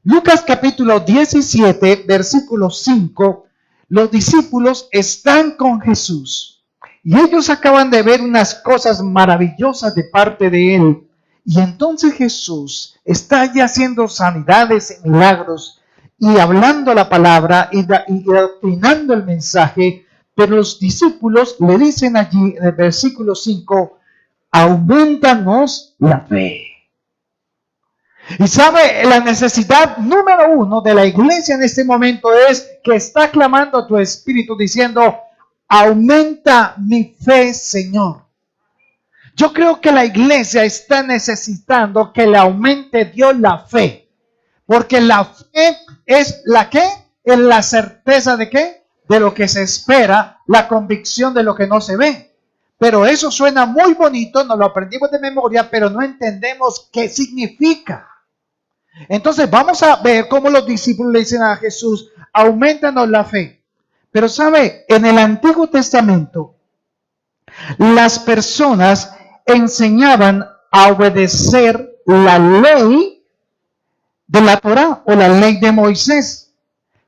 Lucas capítulo 17, versículo 5, los discípulos están con Jesús y ellos acaban de ver unas cosas maravillosas de parte de Él. Y entonces Jesús está ya haciendo sanidades y milagros y hablando la palabra y doctrinando el mensaje, pero los discípulos le dicen allí en el versículo 5, aumentanos la fe. Y sabe, la necesidad número uno de la iglesia en este momento es que está clamando a tu espíritu diciendo, aumenta mi fe, Señor. Yo creo que la iglesia está necesitando que le aumente Dios la fe. Porque la fe es la ¿qué? Es la certeza de ¿qué? De lo que se espera, la convicción de lo que no se ve. Pero eso suena muy bonito, nos lo aprendimos de memoria, pero no entendemos qué significa. Entonces vamos a ver cómo los discípulos le dicen a Jesús, aumentanos la fe. Pero sabe, en el Antiguo Testamento, las personas enseñaban a obedecer la ley de la Torá o la ley de Moisés.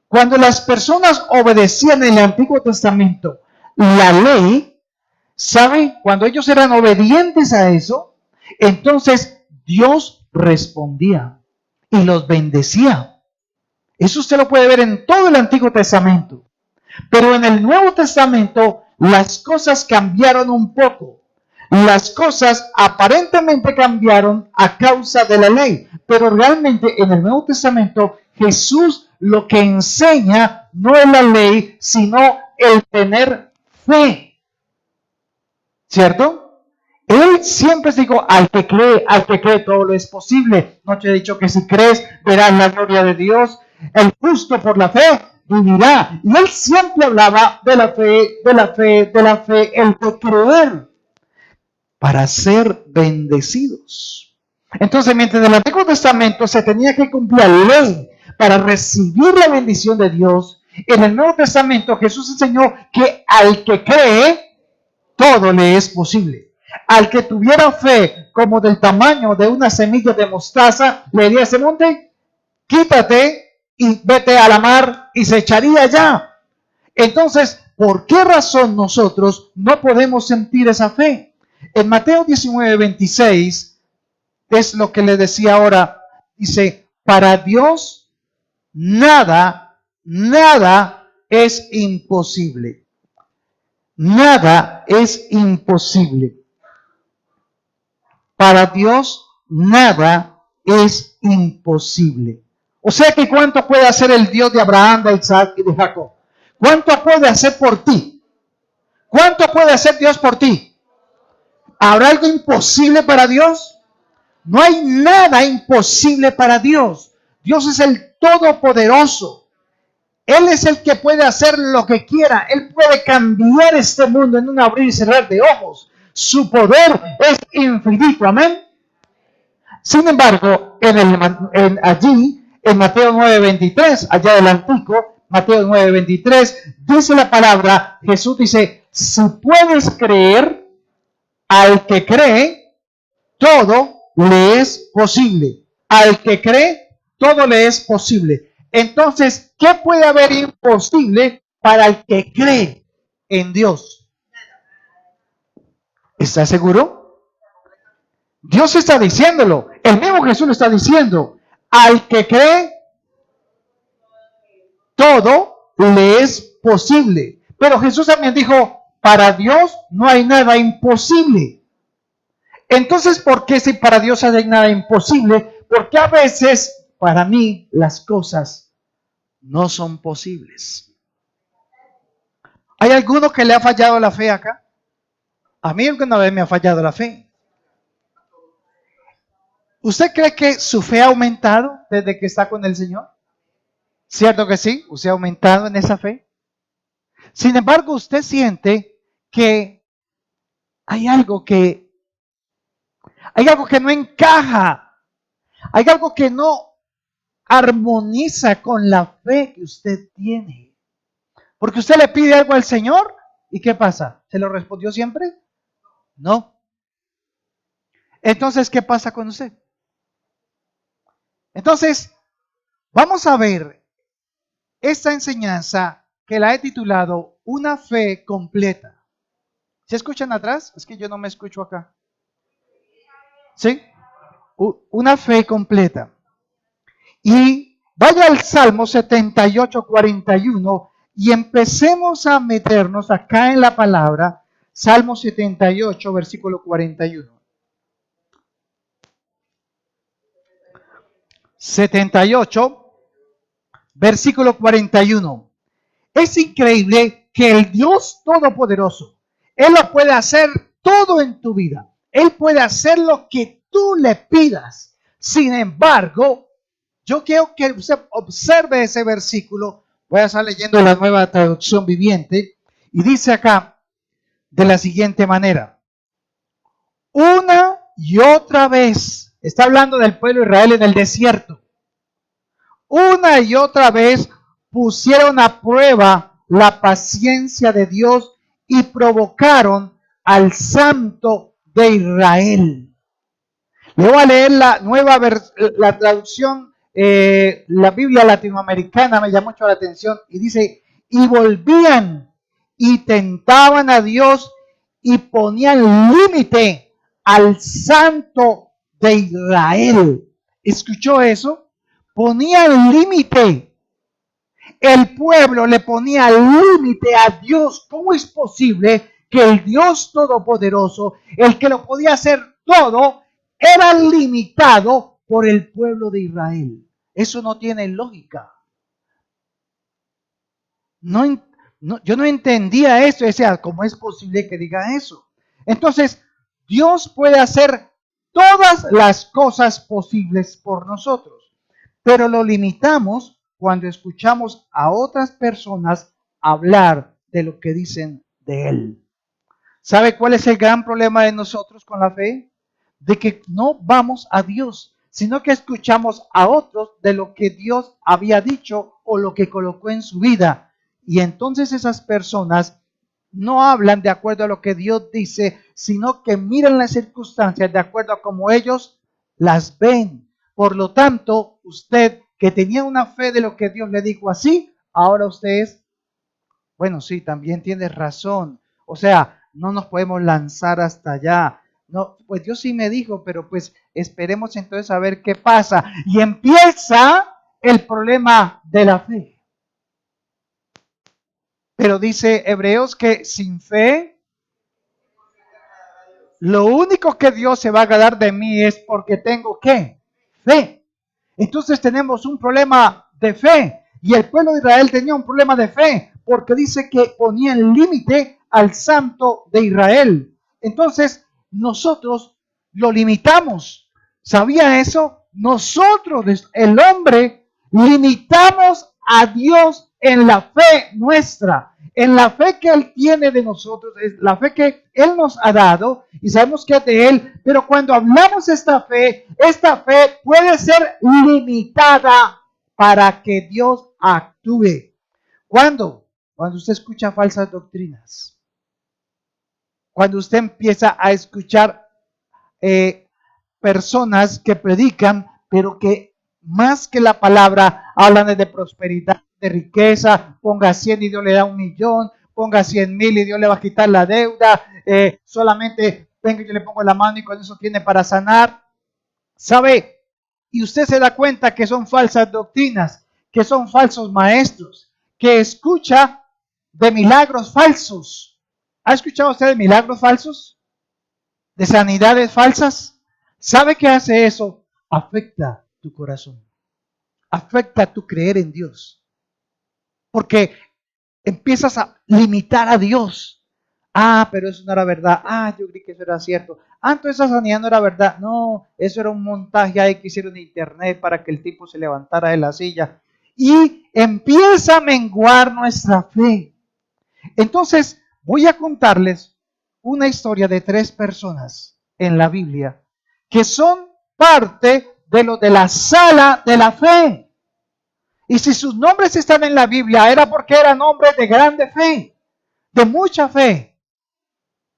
Cuando las personas obedecían en el Antiguo Testamento la ley, ¿sabe? Cuando ellos eran obedientes a eso, entonces Dios respondía y los bendecía. Eso usted lo puede ver en todo el Antiguo Testamento. Pero en el Nuevo Testamento las cosas cambiaron un poco. Las cosas aparentemente cambiaron a causa de la ley, pero realmente en el Nuevo Testamento Jesús lo que enseña no es la ley, sino el tener fe. ¿Cierto? Él siempre dijo, al que cree todo lo es posible. No te he dicho que si crees verás la gloria de Dios. El justo por la fe vivirá. Y él siempre hablaba de la fe, de la fe, de la fe, el de creer para ser bendecidos. Entonces, mientras en el Antiguo Testamento se tenía que cumplir la ley para recibir la bendición de Dios, en el Nuevo Testamento Jesús enseñó que al que cree, todo le es posible. Al que tuviera fe como del tamaño de una semilla de mostaza, le diría a ese monte, quítate y vete a la mar, y se echaría allá. Entonces, ¿por qué razón nosotros no podemos sentir esa fe? En Mateo 19:26 es lo que le decía ahora. Dice, para Dios nada es imposible. Nada es imposible. Para Dios nada es imposible. O sea que ¿cuánto puede hacer el Dios de Abraham, de Isaac y de Jacob? ¿Cuánto puede hacer por ti? ¿Cuánto puede hacer Dios por ti? ¿Habrá algo imposible para Dios? No hay nada imposible para Dios. Dios es el Todopoderoso. Él es el que puede hacer lo que quiera. Él puede cambiar este mundo en un abrir y cerrar de ojos. Su poder es infinito. Amén. Sin embargo, allí, en Mateo 9:23, allá adelantico, Mateo 9:23, dice la palabra, Jesús dice, si puedes creer, al que cree, todo le es posible. Al que cree, todo le es posible. Entonces, ¿qué puede haber imposible para el que cree en Dios? ¿Está seguro? Dios está diciéndolo. El mismo Jesús lo está diciendo. Al que cree, todo le es posible. Pero Jesús también dijo, para Dios no hay nada imposible. Entonces, ¿por qué si para Dios no hay nada imposible? Porque a veces, para mí, las cosas no son posibles. ¿Hay alguno que le ha fallado la fe acá? A mí alguna vez me ha fallado la fe. ¿Usted cree que su fe ha aumentado desde que está con el Señor? ¿Cierto que sí? ¿Usted ha aumentado en esa fe? Sin embargo, usted siente que hay algo que no encaja, hay algo que no armoniza con la fe que usted tiene. Porque usted le pide algo al Señor y ¿qué pasa? ¿Se lo respondió siempre? No. Entonces, ¿qué pasa con usted? Entonces, Vamos a ver esta enseñanza que la he titulado Una fe completa. ¿Se escuchan atrás? Es que yo no me escucho acá. ¿Sí? Una fe completa. Y vaya al Salmo 78, 41 y empecemos a meternos acá en la palabra. Salmo 78, versículo 41. 78, versículo 41. Es increíble que el Dios Todopoderoso, Él lo puede hacer todo en tu vida. Él puede hacer lo que tú le pidas. Sin embargo, yo quiero que usted observe ese versículo. Voy a estar leyendo la Nueva Traducción Viviente. Y dice acá de la siguiente manera. Una y otra vez. Está hablando del pueblo de Israel en el desierto. Una y otra vez pusieron a prueba la paciencia de Dios y provocaron al Santo de Israel. Le voy a leer la nueva la traducción, la Biblia latinoamericana me llamó mucho la atención y dice, y volvían y tentaban a Dios y ponían límite al Santo de Israel. ¿Escuchó eso? Ponían límite. El pueblo le ponía límite a Dios. ¿Cómo es posible que el Dios Todopoderoso, el que lo podía hacer todo, era limitado por el pueblo de Israel? Eso no tiene lógica. Yo no entendía eso. Decía, ¿cómo es posible que diga eso? Entonces, Dios puede hacer todas las cosas posibles por nosotros, pero lo limitamos cuando escuchamos a otras personas hablar de lo que dicen de Él. ¿Sabe cuál es el gran problema de nosotros con la fe? De que no vamos a Dios, sino que escuchamos a otros de lo que Dios había dicho o lo que colocó en su vida. Y entonces esas personas no hablan de acuerdo a lo que Dios dice, sino que miran las circunstancias de acuerdo a cómo ellos las ven. Por lo tanto, usted que tenía una fe de lo que Dios le dijo así, ahora usted es, bueno, sí, también tiene razón. O sea, no nos podemos lanzar hasta allá. No, pues Dios sí me dijo, pero pues esperemos entonces a ver qué pasa. Y empieza el problema de la fe. Pero dice Hebreos que sin fe, lo único que Dios se va a agradar de mí es porque tengo ¿qué? Fe. Entonces tenemos un problema de fe. Y el pueblo de Israel tenía un problema de fe porque dice que ponía el límite al Santo de Israel. Entonces nosotros lo limitamos. ¿Sabía eso? Nosotros, el hombre, limitamos a Dios en la fe nuestra, en la fe que Él tiene de nosotros, es la fe que Él nos ha dado y sabemos que es de Él, pero cuando hablamos de esta fe puede ser limitada para que Dios actúe. ¿Cuándo? Cuando usted escucha falsas doctrinas. Cuando usted empieza a escuchar personas que predican, pero que más que la palabra hablan de prosperidad, de riqueza, ponga 100 y Dios le da 1,000,000, ponga 100,000 y Dios le va a quitar la deuda, solamente venga y yo le pongo la mano y con eso tiene para sanar. ¿Sabe? Y usted se da cuenta que son falsas doctrinas, que son falsos maestros, que escucha de milagros falsos. ¿Ha escuchado usted de milagros falsos? ¿De sanidades falsas? ¿Sabe qué hace eso? Afecta tu corazón. Afecta tu creer en Dios. Porque empiezas a limitar a Dios. Ah, pero eso no era verdad. Ah, yo creí que eso era cierto. Ah, entonces esa sanidad no era verdad. No, eso era un montaje ahí que hicieron en internet para que el tipo se levantara de la silla. Y empieza a menguar nuestra fe. Entonces, voy a contarles una historia de 3 personas en la Biblia que son parte de lo de la sala de la fe. Y si sus nombres están en la Biblia, era porque eran hombres de grande fe, de mucha fe.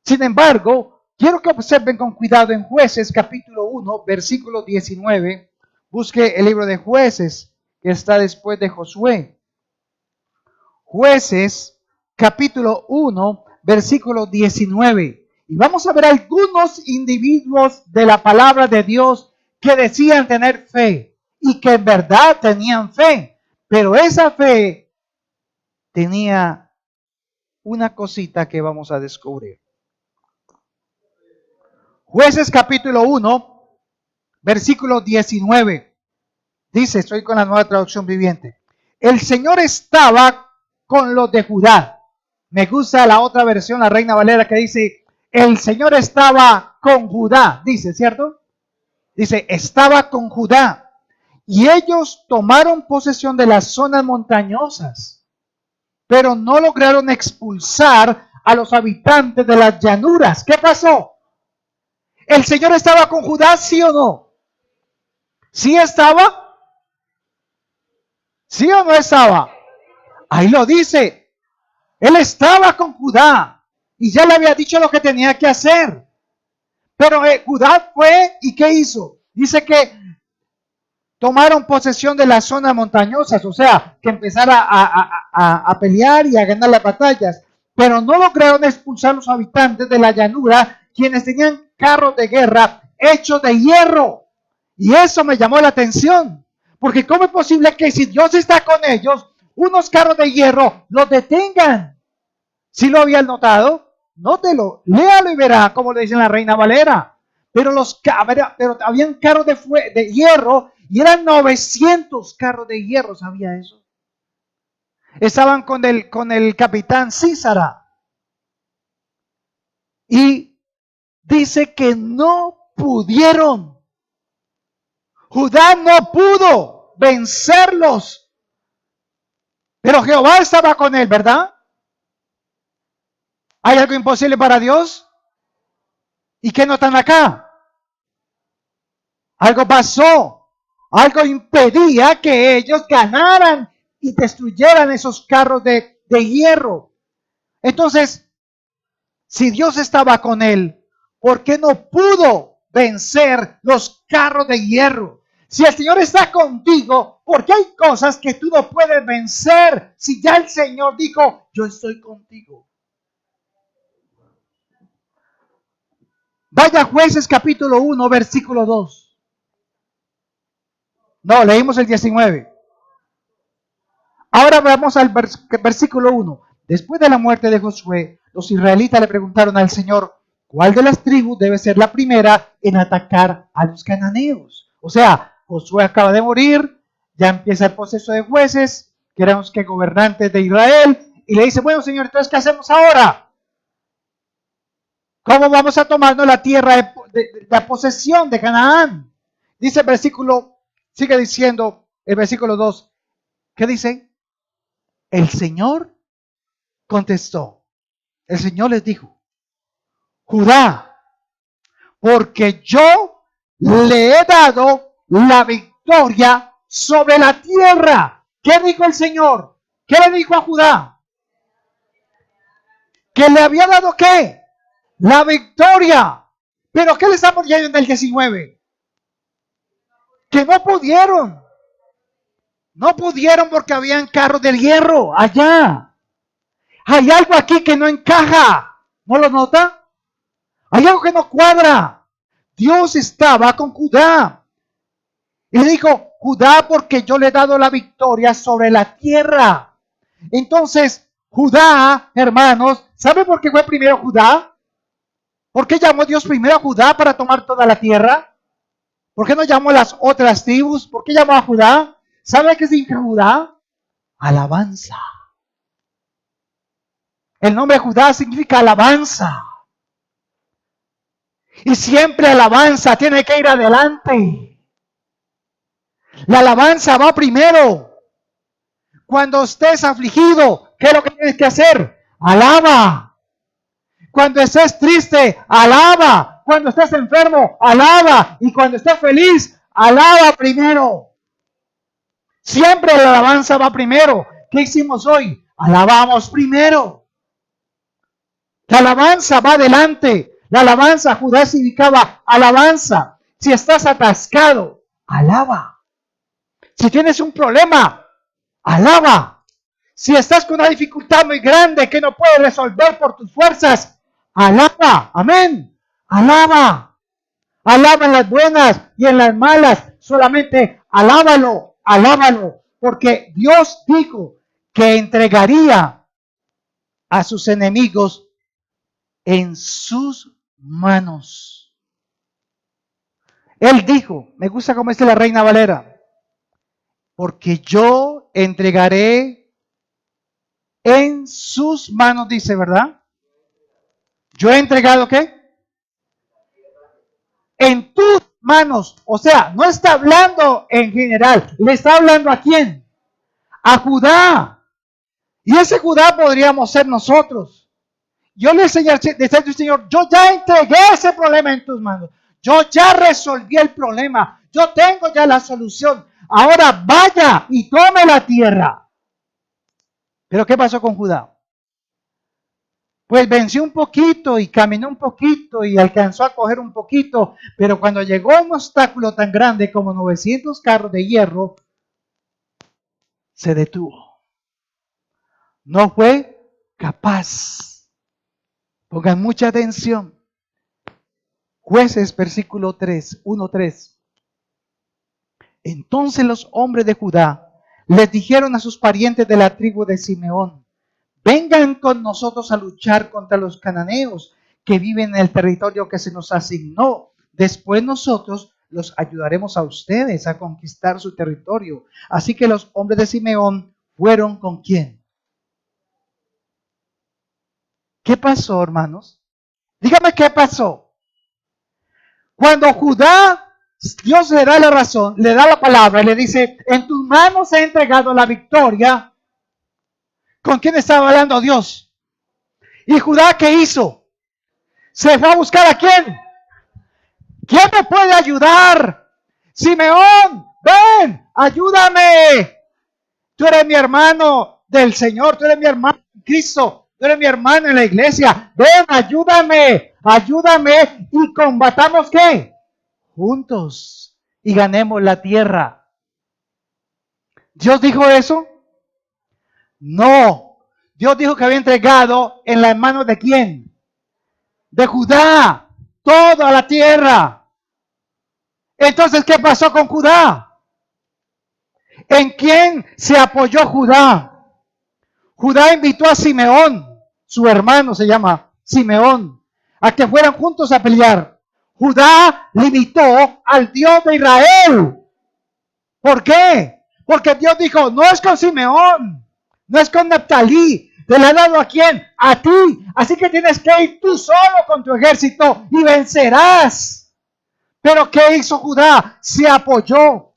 Sin embargo, quiero que observen con cuidado en Jueces capítulo 1, versículo 19. Busque el libro de Jueces, que está después de Josué. Jueces, capítulo 1, versículo 19. Y vamos a ver algunos individuos de la palabra de Dios que decían tener fe y que en verdad tenían fe. Pero esa fe tenía una cosita que vamos a descubrir. Jueces capítulo 1, versículo 19. Dice, estoy con la Nueva Traducción Viviente. El Señor estaba con los de Judá. Me gusta la otra versión, la Reina Valera, que dice, el Señor estaba con Judá. Dice, ¿cierto? Dice, estaba con Judá. Y ellos tomaron posesión de las zonas montañosas, pero no lograron expulsar a los habitantes de las llanuras. ¿Qué pasó? ¿El Señor estaba con Judá, sí o no? ¿Sí estaba? ¿Sí o no estaba? Ahí lo dice. Él estaba con Judá y ya le había dicho lo que tenía que hacer. Pero Judá fue y ¿qué hizo? Dice que tomaron posesión de las zonas montañosas, o sea, que empezara a pelear y a ganar las batallas. Pero no lograron expulsar a los habitantes de la llanura, quienes tenían carros de guerra hechos de hierro. Y eso me llamó la atención, porque ¿cómo es posible que si Dios está con ellos, unos carros de hierro los detengan? ¿Sí lo habían notado? Nótelo, léalo y verá, como le dice la Reina Valera. Pero habían carros de hierro y eran 900 carros de hierro, ¿sabía eso? Estaban con el capitán Císara. Y dice que no pudieron. Judá no pudo vencerlos. Pero Jehová estaba con él, ¿verdad? ¿Hay algo imposible para Dios? ¿Y qué notan acá? Algo pasó. Algo impedía que ellos ganaran y destruyeran esos carros de hierro. Entonces, si Dios estaba con él, ¿por qué no pudo vencer los carros de hierro? Si el Señor está contigo, ¿por qué hay cosas que tú no puedes vencer? Si ya el Señor dijo, yo estoy contigo. Vaya Jueces capítulo 1, versículo 2. No, leímos el 19. Ahora vamos al versículo 1. Después de la muerte de Josué, los israelitas le preguntaron al Señor, ¿cuál de las tribus debe ser la primera en atacar a los cananeos? O sea, Josué acaba de morir, ya empieza el proceso de jueces, que eran los gobernantes de Israel, y le dice, bueno, Señor, entonces, ¿qué hacemos ahora? ¿Cómo vamos a tomarnos la tierra de la posesión de Canaán? Dice el versículo, sigue diciendo el versículo 2, ¿qué dice? El Señor contestó, el Señor les dijo, Judá, porque yo le he dado la victoria sobre la tierra. ¿Qué dijo el Señor? ¿Qué le dijo a Judá? ¿Que le había dado qué? La victoria. ¿Pero qué le estamos leyendo en el 19? Que no pudieron. No pudieron porque habían carros de hierro allá. Hay algo aquí que no encaja. ¿No lo nota? Hay algo que no cuadra. Dios estaba con Judá. Y le dijo, Judá, porque yo le he dado la victoria sobre la tierra. Entonces, Judá, hermanos, ¿sabe por qué fue primero Judá? ¿Por qué llamó Dios primero a Judá para tomar toda la tierra? ¿Por qué no llamó a las otras tribus? ¿Por qué llamó a Judá? ¿Sabe qué significa Judá? Alabanza. El nombre Judá significa alabanza. Y siempre alabanza tiene que ir adelante. La alabanza va primero. Cuando estés afligido, ¿qué es lo que tienes que hacer? Alaba. Cuando estés triste, alaba. Cuando estés enfermo, alaba. Y cuando estés feliz, alaba primero. Siempre la alabanza va primero. ¿Qué hicimos hoy? Alabamos primero. La alabanza va adelante. La alabanza, Judá significaba alabanza. Si estás atascado, alaba. Si tienes un problema, alaba. Si estás con una dificultad muy grande que no puedes resolver por tus fuerzas, alaba. Amén. Alaba. Alaba en las buenas y en las malas. Solamente alábalo, alábalo. Porque Dios dijo que entregaría a sus enemigos en sus manos. Él dijo, me gusta como dice la Reina Valera, porque yo entregaré en sus manos, dice, ¿verdad? Yo he entregado, ¿qué? En tus manos. O sea, no está hablando en general. ¿Le está hablando a quién? A Judá. Y ese Judá podríamos ser nosotros. Yo le decía al Señor, yo ya entregué ese problema en tus manos. Yo ya resolví el problema. Yo tengo ya la solución. Ahora vaya y tome la tierra. Pero ¿qué pasó con Judá? Pues venció un poquito y caminó un poquito y alcanzó a coger un poquito, pero cuando llegó a un obstáculo tan grande como 900 carros de hierro, se detuvo. No fue capaz. Pongan mucha atención. Jueces, versículo 3, 1-3. Entonces los hombres de Judá les dijeron a sus parientes de la tribu de Simeón: vengan con nosotros a luchar contra los cananeos que viven en el territorio que se nos asignó. Después nosotros los ayudaremos a ustedes a conquistar su territorio. Así que los hombres de Simeón fueron ¿con quién? ¿Qué pasó, hermanos? Dígame qué pasó. Cuando Judá, Dios le da la razón, le da la palabra y le dice, en tus manos he entregado la victoria. ¿Con quién estaba hablando Dios? ¿Y Judá qué hizo? ¿Se fue a buscar a quién? ¿Quién me puede ayudar? Simeón, ven, ayúdame. Tú eres mi hermano del Señor, tú eres mi hermano en Cristo, tú eres mi hermano en la iglesia. Ven, ayúdame, ayúdame y combatamos ¿qué? Juntos y ganemos la tierra. ¿Dios dijo eso? No. Dios dijo que había entregado en las manos de ¿quién? De Judá, toda la tierra. Entonces, ¿qué pasó con Judá? ¿En quién se apoyó Judá? Judá invitó a Simeón, su hermano se llama Simeón, a que fueran juntos a pelear. Judá limitó al Dios de Israel. ¿Por qué? Porque Dios dijo, no es con Simeón, no es con Neftalí. ¿Te le ha dado a quién? A ti. Así que tienes que ir tú solo con tu ejército y vencerás. Pero ¿qué hizo Judá? Se apoyó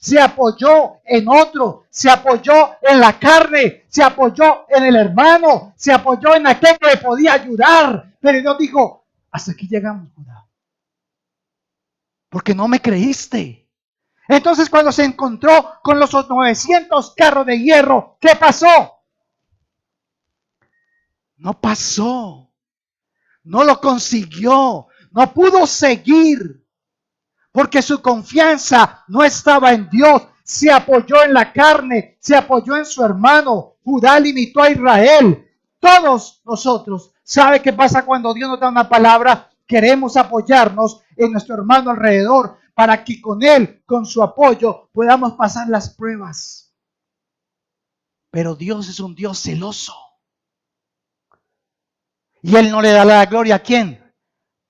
en otro, se apoyó en la carne, se apoyó en el hermano, se apoyó en aquel que le podía ayudar. Pero Dios dijo, hasta aquí llegamos, Judá. Porque no me creíste. Entonces cuando se encontró con los 900 carros de hierro, ¿qué pasó? No pasó. No lo consiguió. No pudo seguir. Porque su confianza no estaba en Dios. Se apoyó en la carne. Se apoyó en su hermano. Judá limitó a Israel. Todos nosotros, ¿sabe qué pasa cuando Dios nos da una palabra? Queremos apoyarnos en nuestro hermano alrededor para que con él, con su apoyo, podamos pasar las pruebas. Pero Dios es un Dios celoso. Y Él no le da la gloria ¿a quién?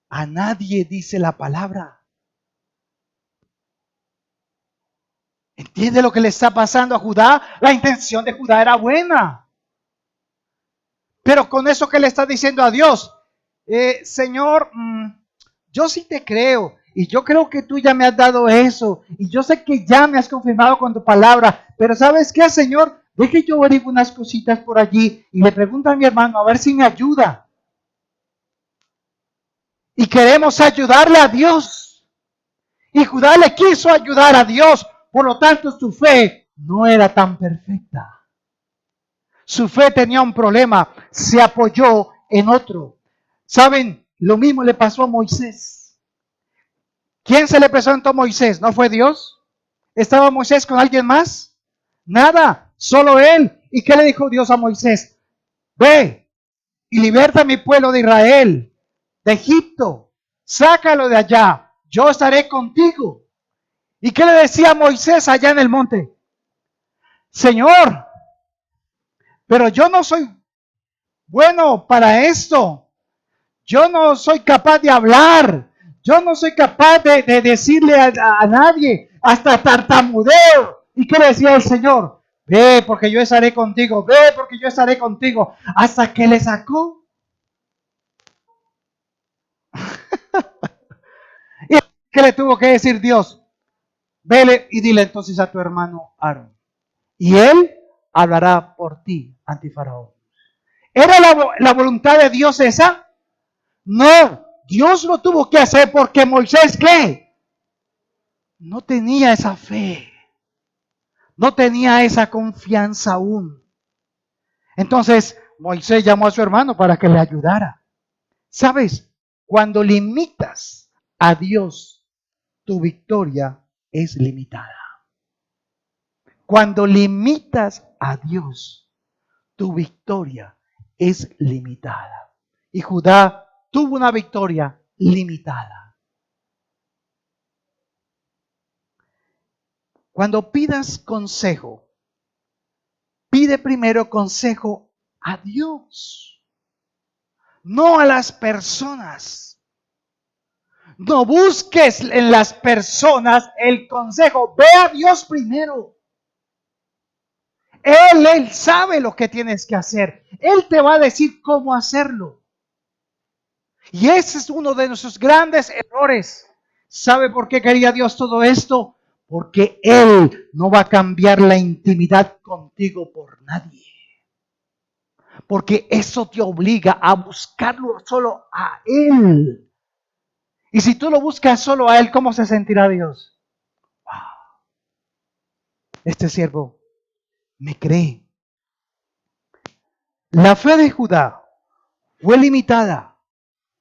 A nadie, dice la palabra. ¿Entiende lo que le está pasando a Judá? La intención de Judá era buena. Pero con eso que le está diciendo a Dios, Señor, yo sí te creo. Y yo creo que tú ya me has dado eso. Y yo sé que ya me has confirmado con tu palabra. Pero ¿sabes qué, Señor? Deje yo averiguar unas cositas por allí. Y le pregunto a mi hermano a ver si me ayuda. Y queremos ayudarle a Dios. Y Judá le quiso ayudar a Dios. Por lo tanto, su fe no era tan perfecta. Su fe tenía un problema. Se apoyó en otro. ¿Saben? Lo mismo le pasó a Moisés. ¿Quién se le presentó a Moisés? ¿No fue Dios? ¿Estaba Moisés con alguien más? Nada, solo él. ¿Y qué le dijo Dios a Moisés? Ve y liberta a mi pueblo de Israel, de Egipto. Sácalo de allá. Yo estaré contigo. ¿Y qué le decía Moisés allá en el monte? Señor, pero yo no soy bueno para esto. Yo no soy capaz de hablar. Yo no soy capaz de decirle a nadie. Hasta tartamudeo. ¿Y qué le decía el Señor? Ve porque yo estaré contigo. Ve porque yo estaré contigo. Hasta que le sacó. ¿Y qué le tuvo que decir Dios? Vele y dile entonces a tu hermano Aarón. Y él hablará por ti ante Faraón. ¿Era la voluntad de Dios esa? No, Dios lo tuvo que hacer porque Moisés, ¿qué? No tenía esa fe, no tenía esa confianza aún. Entonces Moisés llamó a su hermano para que le ayudara. ¿Sabes? Cuando limitas a Dios, tu victoria es limitada. Cuando limitas a Dios, tu victoria es limitada. Y Judá tuvo una victoria limitada. Cuando pidas consejo, pide primero consejo a Dios, no a las personas. No busques en las personas el consejo. Ve a Dios primero. Él sabe lo que tienes que hacer. Él te va a decir cómo hacerlo. Y ese es uno de nuestros grandes errores. ¿Sabe por qué quería Dios todo esto? Porque Él no va a cambiar la intimidad contigo por nadie. Porque eso te obliga a buscarlo solo a Él. Y si tú lo buscas solo a Él, ¿cómo se sentirá Dios? Wow, este siervo me cree. La fe de Judá fue limitada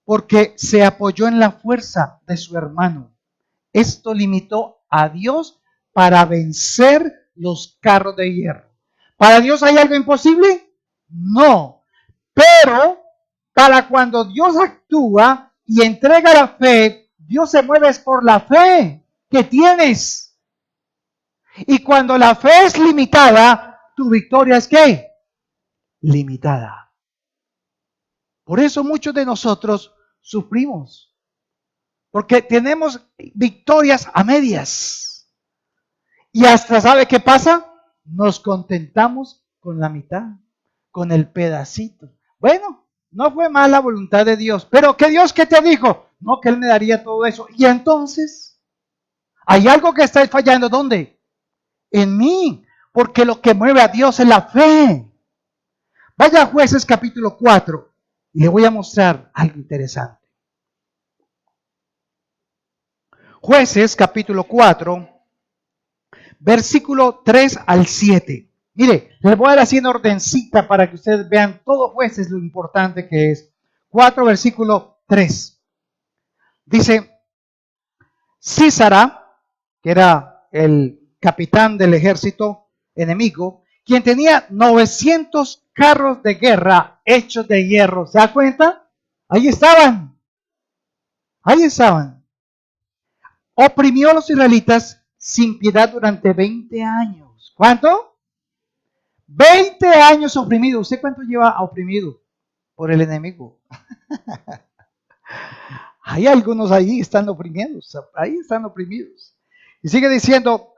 porque se apoyó en la fuerza de su hermano. Esto limitó a Dios para vencer los carros de hierro. ¿Para Dios hay algo imposible? No. Pero para cuando Dios actúa y entrega la fe, Dios se mueve por la fe que tienes. Y cuando la fe es limitada, tu victoria es ¿qué? Limitada. Por eso muchos de nosotros sufrimos. Porque tenemos victorias a medias. Y hasta, ¿sabe qué pasa? Nos contentamos con la mitad, con el pedacito. Bueno, no fue mala voluntad de Dios, pero ¿qué Dios qué te dijo? No, que Él me daría todo eso. Y entonces, hay algo que está fallando. ¿Dónde? En mí, porque lo que mueve a Dios es la fe. Vaya a Jueces capítulo 4 y le voy a mostrar algo interesante. Jueces capítulo 4, versículo 3 al 7. Mire, les voy a dar así en ordencita para que ustedes vean todo Jueces lo importante que es. 4 versículo 3. Dice, Sísara, que era el capitán del ejército enemigo, quien tenía 900 carros de guerra hechos de hierro. ¿Se da cuenta? Ahí estaban. Ahí estaban. Oprimió a los israelitas sin piedad durante 20 años. ¿Cuánto? 20 años oprimido. ¿Usted cuánto lleva oprimido por el enemigo? Hay algunos ahí están oprimidos. Ahí están oprimidos. Y sigue diciendo,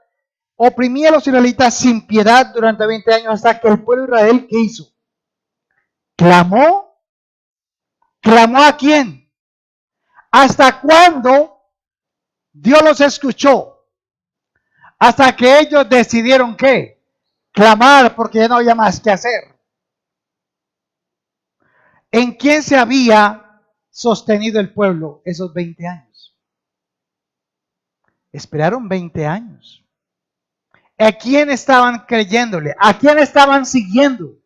oprimía a los israelitas sin piedad durante 20 años hasta que el pueblo de Israel, ¿qué hizo? Clamó. ¿Clamó a quién? ¿Hasta cuándo Dios los escuchó? Hasta que ellos decidieron ¿qué? Clamar porque ya no había más que hacer. ¿En quién se había sostenido el pueblo esos 20 años? Esperaron 20 años. ¿A quién estaban creyéndole? ¿A quién estaban siguiendo?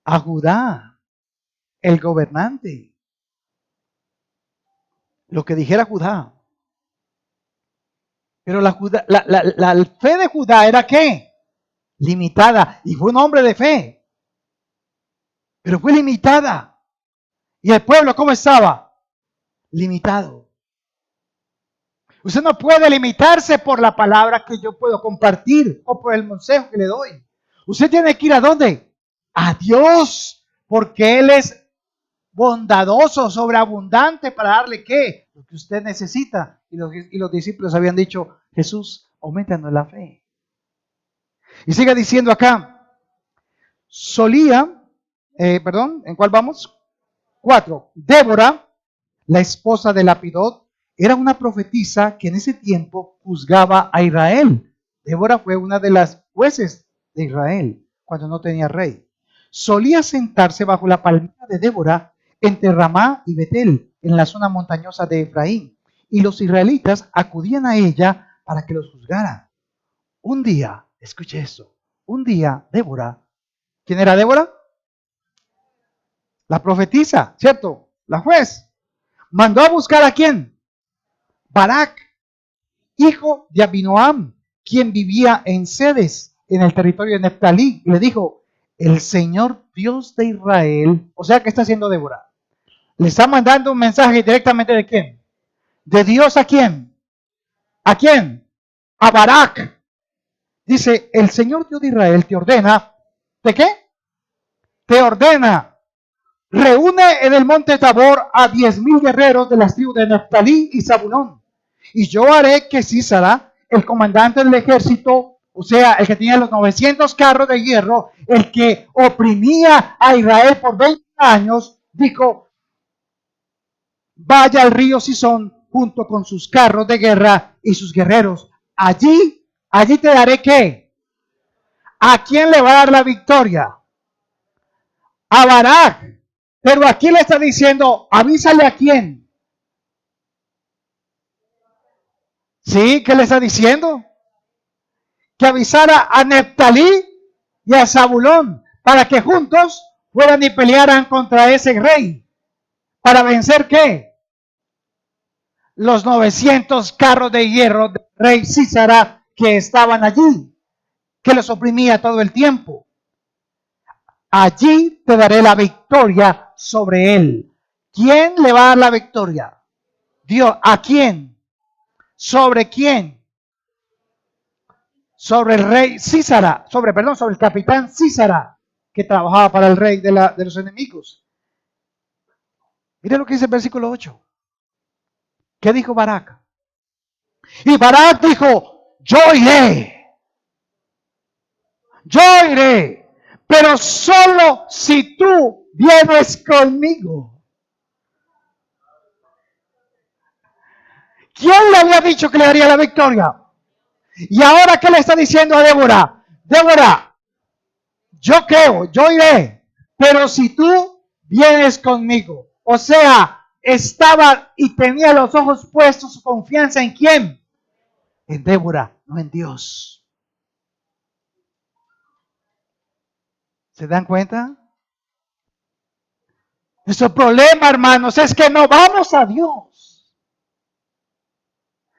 A Judá, el gobernante. Lo que dijera Judá. Pero la fe de Judá era ¿qué? limitada. Y fue un hombre de fe, pero fue limitada. ¿Y el pueblo cómo estaba? Limitado. Usted no puede limitarse por la palabra que yo puedo compartir o por el consejo que le doy. Usted tiene que ir ¿a dónde? A Dios, porque Él es bondadoso, sobreabundante para darle ¿qué? Lo que usted necesita. Y los discípulos habían dicho, Jesús, aumentanos la fe. Y sigue diciendo acá, ¿en cuál vamos? 4. Débora, la esposa de Lapidot, era una profetisa que en ese tiempo juzgaba a Israel. Débora fue una de las jueces de Israel cuando no tenía rey. Solía sentarse bajo la palmera de Débora entre Ramá y Betel, en la zona montañosa de Efraín, y los israelitas acudían a ella para que los juzgara. Un día, escuche esto, un día Débora, ¿quién era Débora? La profetisa, ¿cierto? La juez. Mandó a buscar ¿a quién? Barak, hijo de Abinoam, quien vivía en Sedes, en el territorio de Neftalí, y le dijo, el Señor Dios de Israel, o sea, ¿qué está haciendo Débora? Le está mandando un mensaje directamente ¿de quién? ¿De Dios a quién? ¿A quién? A Barak. Dice, el Señor Dios de Israel te ordena, ¿de qué? Te ordena, reúne en el monte Tabor a 10,000 guerreros de las tribus de Neftalí y Zabulón. Y yo haré que Sísara, el comandante del ejército, o sea, el que tenía los 900 carros de hierro, el que oprimía a Israel por 20 años, dijo, vaya al río Sison junto con sus carros de guerra y sus guerreros. Allí te daré ¿qué? ¿A quién le va a dar la victoria? A Barak. Pero aquí le está diciendo, avísale a quién. ¿Sí? ¿Qué le está diciendo? Que avisara a Neftalí y a Zabulón para que juntos fueran y pelearan contra ese rey. ¿Para vencer qué? Los 900 carros de hierro del rey Sísara que estaban allí, que los oprimía todo el tiempo. Allí te daré la victoria sobre él. ¿Quién le va a dar la victoria? Dios. ¿A quién? ¿Sobre quién? Sobre el rey Sísara, sobre el capitán Sísara, que trabajaba para el rey de los enemigos. Mire lo que dice el versículo 8. ¿Qué dijo Barak? Y Barak dijo, yo iré, pero solo si tú vienes conmigo. ¿Quién le había dicho que le daría la victoria? Y ahora, ¿qué le está diciendo a Débora? Débora, yo creo, yo iré, pero si tú vienes conmigo. O sea, estaba y tenía los ojos puestos, su confianza ¿en quién? En Débora, no en Dios. ¿Se dan cuenta? Nuestro problema, hermanos, es que no vamos a Dios.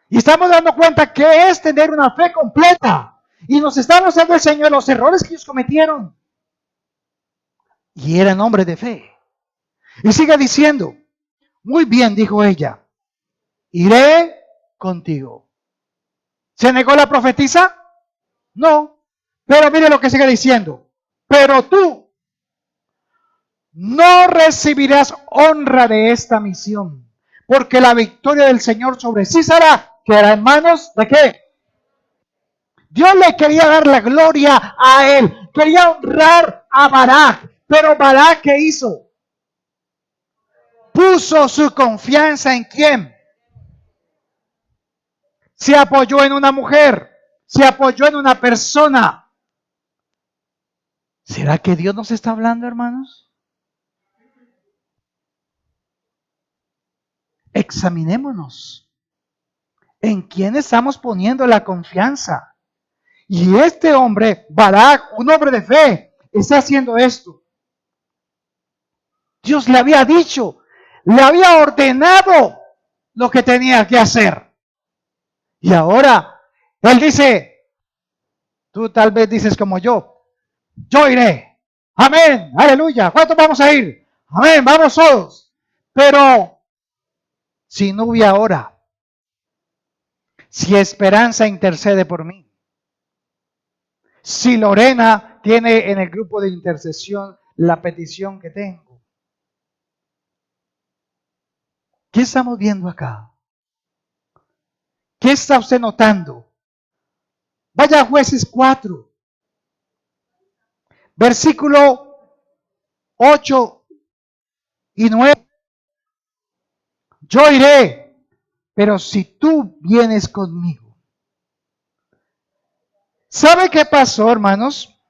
Y estamos dando cuenta que es tener una fe completa. Y nos está mostrando el Señor los errores que ellos cometieron. Y eran hombres de fe. Y sigue diciendo, muy bien, dijo ella, iré contigo. ¿Se negó la profetisa? No. Pero mire lo que sigue diciendo. Pero tú no recibirás honra de esta misión, porque la victoria del Señor sobre Sísara quedará en manos ¿de qué? Dios le quería dar la gloria a él, quería honrar a Barak, pero Barak ¿qué hizo? Puso su confianza ¿en quién? Se apoyó en una mujer, se apoyó en una persona. ¿Será que Dios nos está hablando, hermanos? Examinémonos. ¿En quién estamos poniendo la confianza? Y este hombre, Barak, un hombre de fe, está haciendo esto. Dios le había dicho, le había ordenado lo que tenía que hacer. Y ahora, él dice, Tú tal vez dices como yo iré. Amén, aleluya. ¿Cuántos vamos a ir? Amén, vamos todos. Pero si Nubia ora, si Esperanza intercede por mí, si Lorena tiene en el grupo de intercesión la petición que tengo, ¿qué estamos viendo acá? ¿Qué está usted notando? Vaya a Jueces 4, versículo 8 y 9. Yo iré, pero si tú vienes conmigo. ¿Sabe qué pasó, hermanos?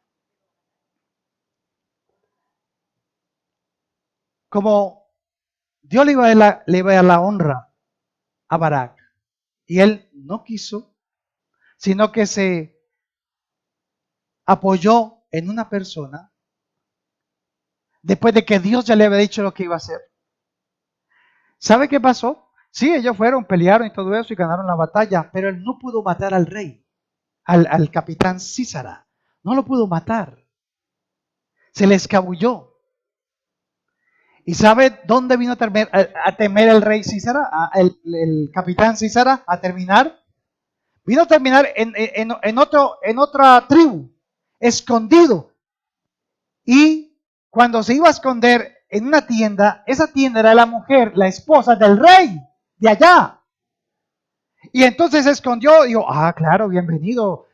Como Dios le iba a dar la honra a Barak, y él no quiso, sino que se apoyó en una persona después de que Dios ya le había dicho lo que iba a hacer. ¿Sabe qué pasó? Sí, ellos fueron, pelearon y todo eso y ganaron la batalla, pero él no pudo matar al rey, al capitán Císara. No lo pudo matar. Se le escabulló. ¿Y sabe dónde vino a temer el rey Císara, el capitán Císara, a terminar? Vino a terminar en otra tribu, escondido. Y cuando se iba a esconder en una tienda, esa tienda era la mujer, la esposa del rey de allá. Y entonces se escondió y dijo, claro, bienvenido,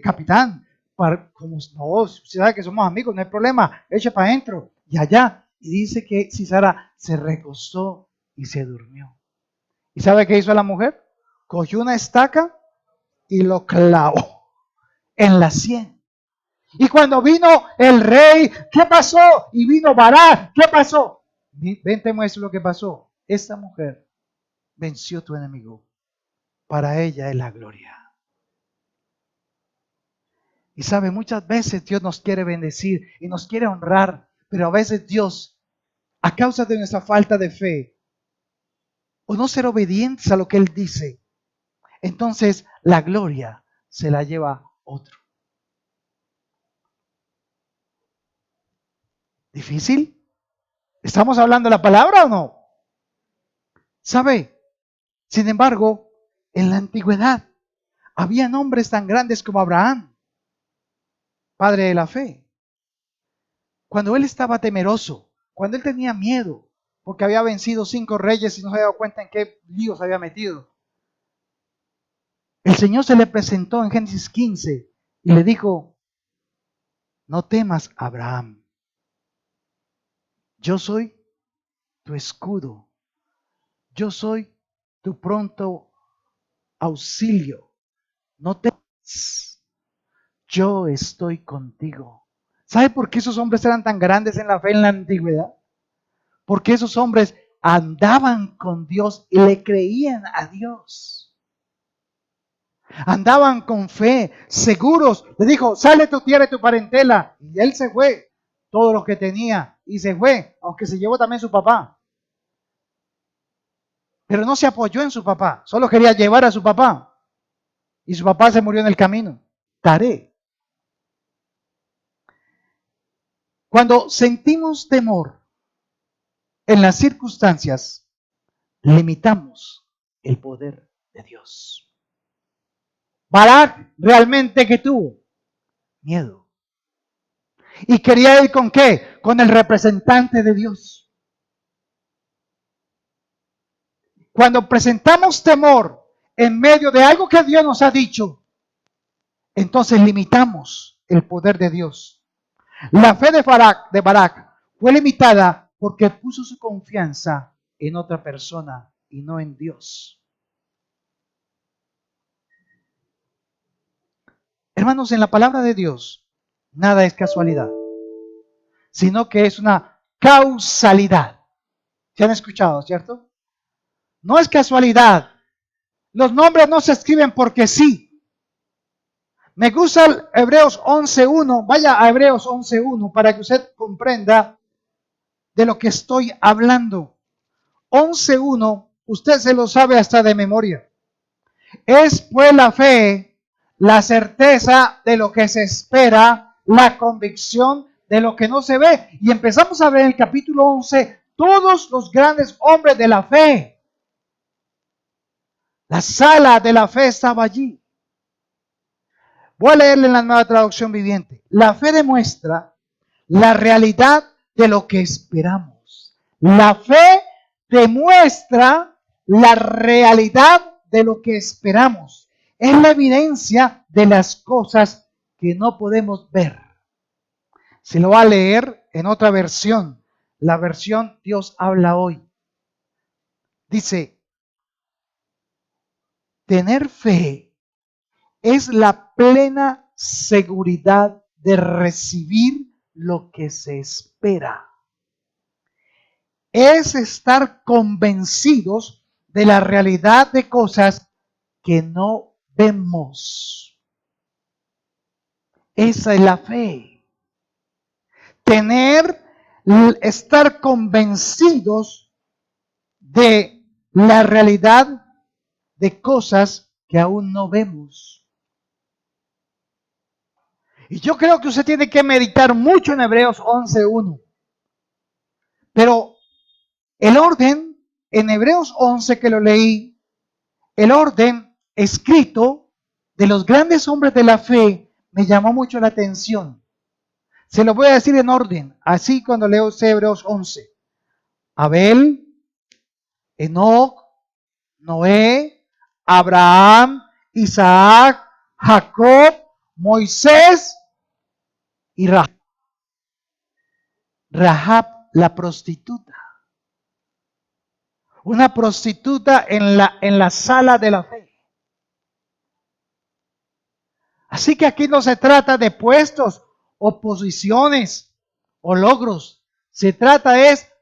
capitán. Como no, usted sabe que somos amigos, no hay problema, eche para adentro. Y allá, y dice que Císara se recostó y se durmió. ¿Y sabe qué hizo la mujer? Cogió una estaca y lo clavó en la sien. Y cuando vino el rey, ¿qué pasó? Y vino Barak, ¿qué pasó? Ven, te muestro lo que pasó. Esta mujer venció a tu enemigo. Para ella es la gloria. Y sabe, muchas veces Dios nos quiere bendecir y nos quiere honrar, pero a veces Dios, a causa de nuestra falta de fe, o no ser obedientes a lo que Él dice, entonces la gloria se la lleva otro. ¿Difícil? ¿Estamos hablando de la palabra o no? ¿Sabe? Sin embargo, en la antigüedad había hombres tan grandes como Abraham, padre de la fe. Cuando él estaba temeroso, cuando él tenía miedo, porque había vencido 5 reyes y no se había dado cuenta en qué lío se había metido, el Señor se le presentó en Génesis 15 y le dijo, no temas, Abraham, yo soy tu escudo, yo soy tu pronto auxilio, no temas, yo estoy contigo. ¿Sabe por qué esos hombres eran tan grandes en la fe en la antigüedad? Porque esos hombres andaban con Dios y le creían a Dios. Andaban con fe, seguros. Le dijo, sale tu tierra y tu parentela. Y él se fue, todo lo que tenía. Y se fue, aunque se llevó también su papá. Pero no se apoyó en su papá, solo quería llevar a su papá. Y su papá se murió en el camino. Taré. Cuando sentimos temor en las circunstancias, limitamos el poder de Dios. Barak realmente que tuvo miedo. ¿Y quería ir con qué? Con el representante de Dios. Cuando presentamos temor en medio de algo que Dios nos ha dicho, entonces limitamos el poder de Dios. La fe de Barak fue limitada porque puso su confianza en otra persona y no en Dios. Hermanos, en la palabra de Dios, nada es casualidad, sino que es una causalidad. ¿Se han escuchado, cierto? No es casualidad. Los nombres no se escriben porque sí. Me gusta Hebreos 11.1. Vaya a Hebreos 11.1 para que usted comprenda de lo que estoy hablando. 11.1, usted se lo sabe hasta de memoria. Es pues la fe, la certeza de lo que se espera, la convicción de lo que no se ve. Y empezamos a ver en el capítulo 11 todos los grandes hombres de la fe. La sala de la fe estaba allí. Voy a leerle en la Nueva Traducción Viviente. La fe demuestra la realidad de lo que esperamos. La fe demuestra la realidad de lo que esperamos. Es la evidencia de las cosas que no podemos ver. Se lo va a leer en otra versión. La versión Dios habla hoy. Dice, tener fe es la plena seguridad de recibir lo que se espera. Es estar convencidos de la realidad de cosas que no vemos. Esa es la fe. Estar convencidos de la realidad de cosas que aún no vemos. Y yo creo que usted tiene que meditar mucho en Hebreos 11:1. Pero el orden, en Hebreos 11 que lo leí, el orden escrito de los grandes hombres de la fe me llamó mucho la atención. Se lo voy a decir en orden, así cuando leo Hebreos 11. Abel, Enoc, Noé, Abraham, Isaac, Jacob, Moisés y Rahab. Rahab, la prostituta. Una prostituta en la sala de la fe. Así que aquí no se trata de puestos o posiciones o logros. Se trata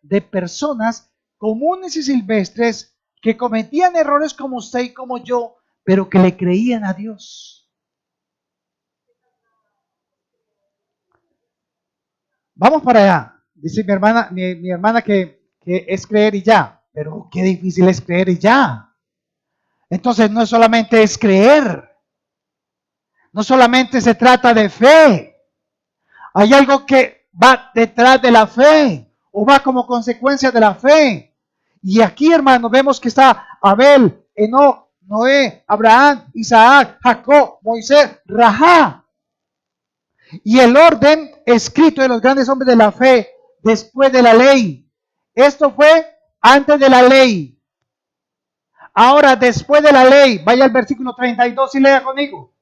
de personas comunes y silvestres que cometían errores como usted y como yo, pero que le creían a Dios. Vamos para allá. Dice mi hermana que es creer y ya. Pero qué difícil es creer y ya. Entonces no solamente es creer. No solamente se trata de fe. Hay algo que va detrás de la fe o va como consecuencia de la fe. Y aquí, hermanos, vemos que está Abel, Enoc, Noé, Abraham, Isaac, Jacob, Moisés, Rahab. Y el orden escrito de los grandes hombres de la fe después de la ley. Esto fue antes de la ley. Ahora, después de la ley, vaya al versículo 32 y lea conmigo.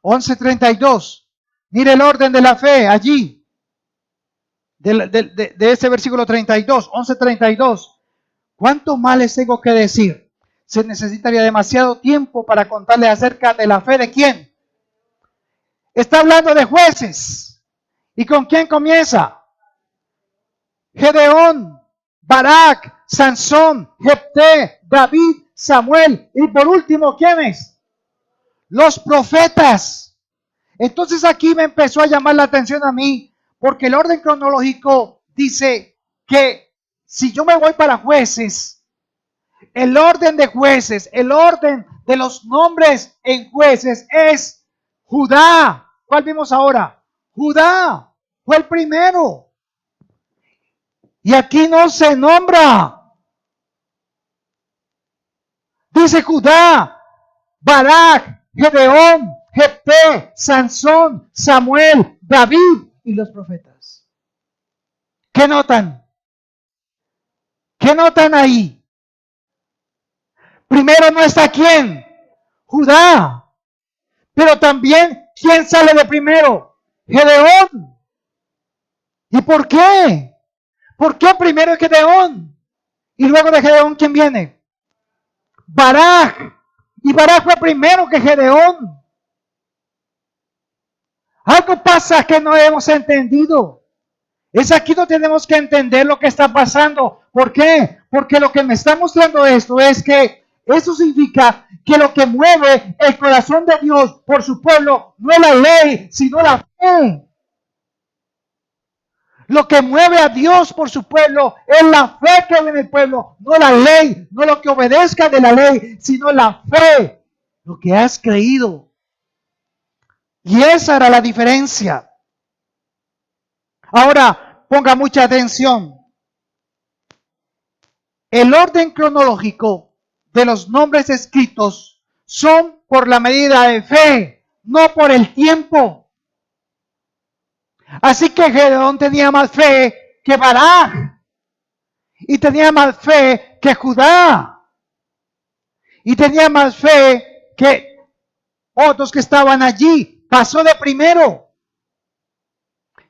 11:32. Mire el orden de la fe allí. De ese versículo 32, 11:32. ¿Cuánto más les tengo que decir? Se necesitaría demasiado tiempo para contarles acerca de la fe de quién. Está hablando de jueces. ¿Y con quién comienza? Gedeón, Barak, Sansón, Jefté, David, Samuel. Y por último, ¿quiénes? Los profetas. Entonces aquí me empezó a llamar la atención a mí, porque el orden cronológico dice que si yo me voy para jueces, el orden de jueces, el orden de los nombres en jueces es Judá. ¿Cuál vimos ahora? Judá fue el primero. Y aquí no se nombra. Dice Judá, Barak, Gedeón, Jefté, Sansón, Samuel, David y los profetas. ¿Qué notan? ¿Qué notan ahí? Primero no está quién, Judá. Pero también, ¿quién sale de primero? Gedeón. ¿Y por qué? ¿Por qué primero es Gedeón? Y luego de Gedeón, ¿quién viene? Barak. Y Barak fue primero que Gedeón. Algo pasa que no hemos entendido. Es aquí donde tenemos que entender lo que está pasando. ¿Por qué? Porque lo que me está mostrando esto es que eso significa que lo que mueve el corazón de Dios por su pueblo no es la ley, sino la fe. Lo que mueve a Dios por su pueblo es la fe que hay en el pueblo, no la ley, no lo que obedezca de la ley, sino la fe, lo que has creído. Y esa era la diferencia. Ahora, ponga mucha atención. El orden cronológico de los nombres escritos son por la medida de fe, no por el tiempo. Así que Gedeón tenía más fe que Barak, y tenía más fe que Judá, y tenía más fe que otros que estaban allí. Pasó de primero.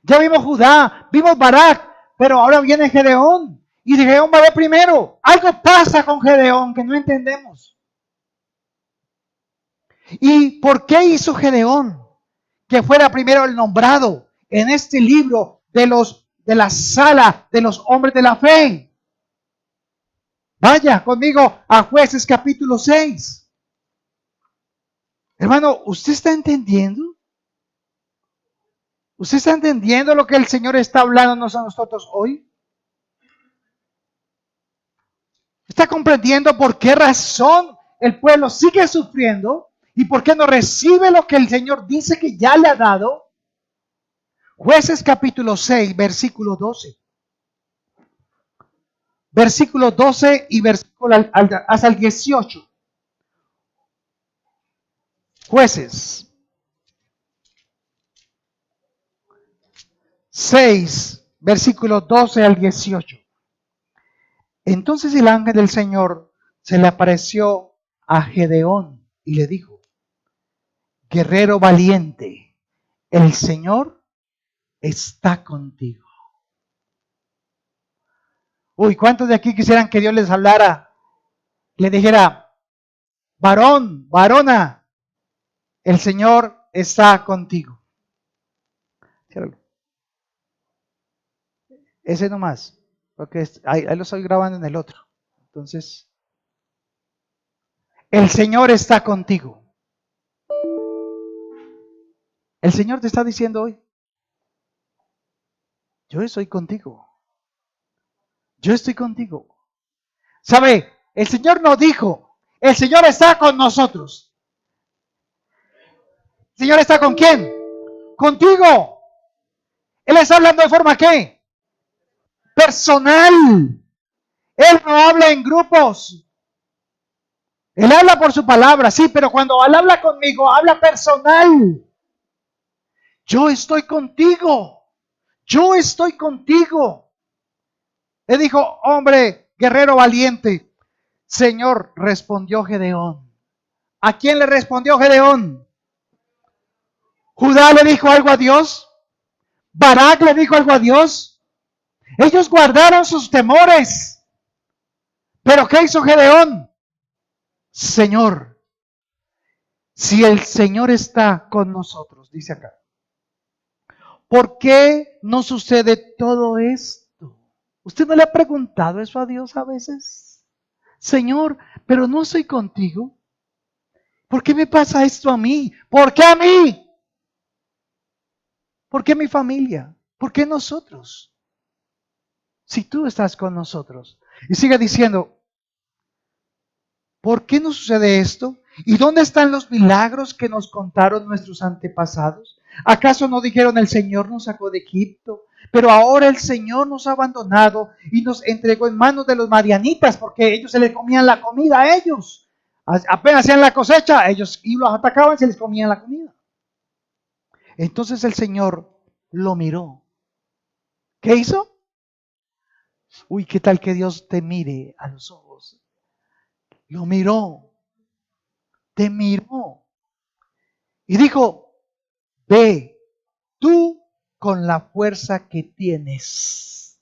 Ya vimos Judá, vimos Barak, pero ahora viene Gedeón. Y Gedeón va de primero. Algo pasa con Gedeón que no entendemos. ¿Y por qué hizo Gedeón que fuera primero el nombrado en este libro de la sala de los hombres de la fe? Vaya conmigo a Jueces capítulo 6. Hermano, ¿usted está entendiendo? ¿Usted está entendiendo lo que el Señor está hablándonos a nosotros hoy? ¿Está comprendiendo por qué razón el pueblo sigue sufriendo y por qué no recibe lo que el Señor dice que ya le ha dado? Jueces capítulo 6, versículo 12. Versículo 12 y versículo hasta el 18. Jueces 6, versículo 12 al 18. Entonces el ángel del Señor se le apareció a Gedeón y le dijo: guerrero valiente, el Señor está contigo. Uy, ¿cuántos de aquí quisieran que Dios les hablara? Le dijera: varón, varona, el Señor está contigo. Ese nomás, porque ahí lo estoy grabando en el otro. Entonces, el Señor está contigo. El Señor te está diciendo hoy: yo estoy contigo. Yo estoy contigo. ¿Sabe? El Señor nos dijo: el Señor está con nosotros. ¿El Señor está con quién? Contigo. Él está hablando de forma ¿qué? Personal. Él no habla en grupos. Él habla por su palabra, sí, pero cuando Él habla conmigo, habla personal. Yo estoy contigo. Yo estoy contigo. Él dijo: hombre, guerrero valiente. Señor, respondió Gedeón. ¿A quién le respondió Gedeón? ¿Judá le dijo algo a Dios? ¿Barak le dijo algo a Dios? Ellos guardaron sus temores. ¿Pero qué hizo Gedeón? Señor, si el Señor está con nosotros, dice acá, ¿por qué no sucede todo esto? ¿Usted no le ha preguntado eso a Dios a veces? Señor, pero no estoy contigo. ¿Por qué me pasa esto a mí? ¿Por qué a mí? ¿Por qué mi familia? ¿Por qué nosotros? Si tú estás con nosotros. Y sigue diciendo: ¿por qué no sucede esto? ¿Y dónde están los milagros que nos contaron nuestros antepasados? ¿Acaso no dijeron: el Señor nos sacó de Egipto, pero ahora el Señor nos ha abandonado y nos entregó en manos de los madianitas, porque ellos se les comían la comida a ellos? Apenas hacían la cosecha, ellos y los atacaban, se les comían la comida. Entonces el Señor lo miró. ¿Qué hizo? Uy, ¿qué tal que Dios te mire a los ojos? Lo miró, te miró y dijo: ve tú con la fuerza que tienes.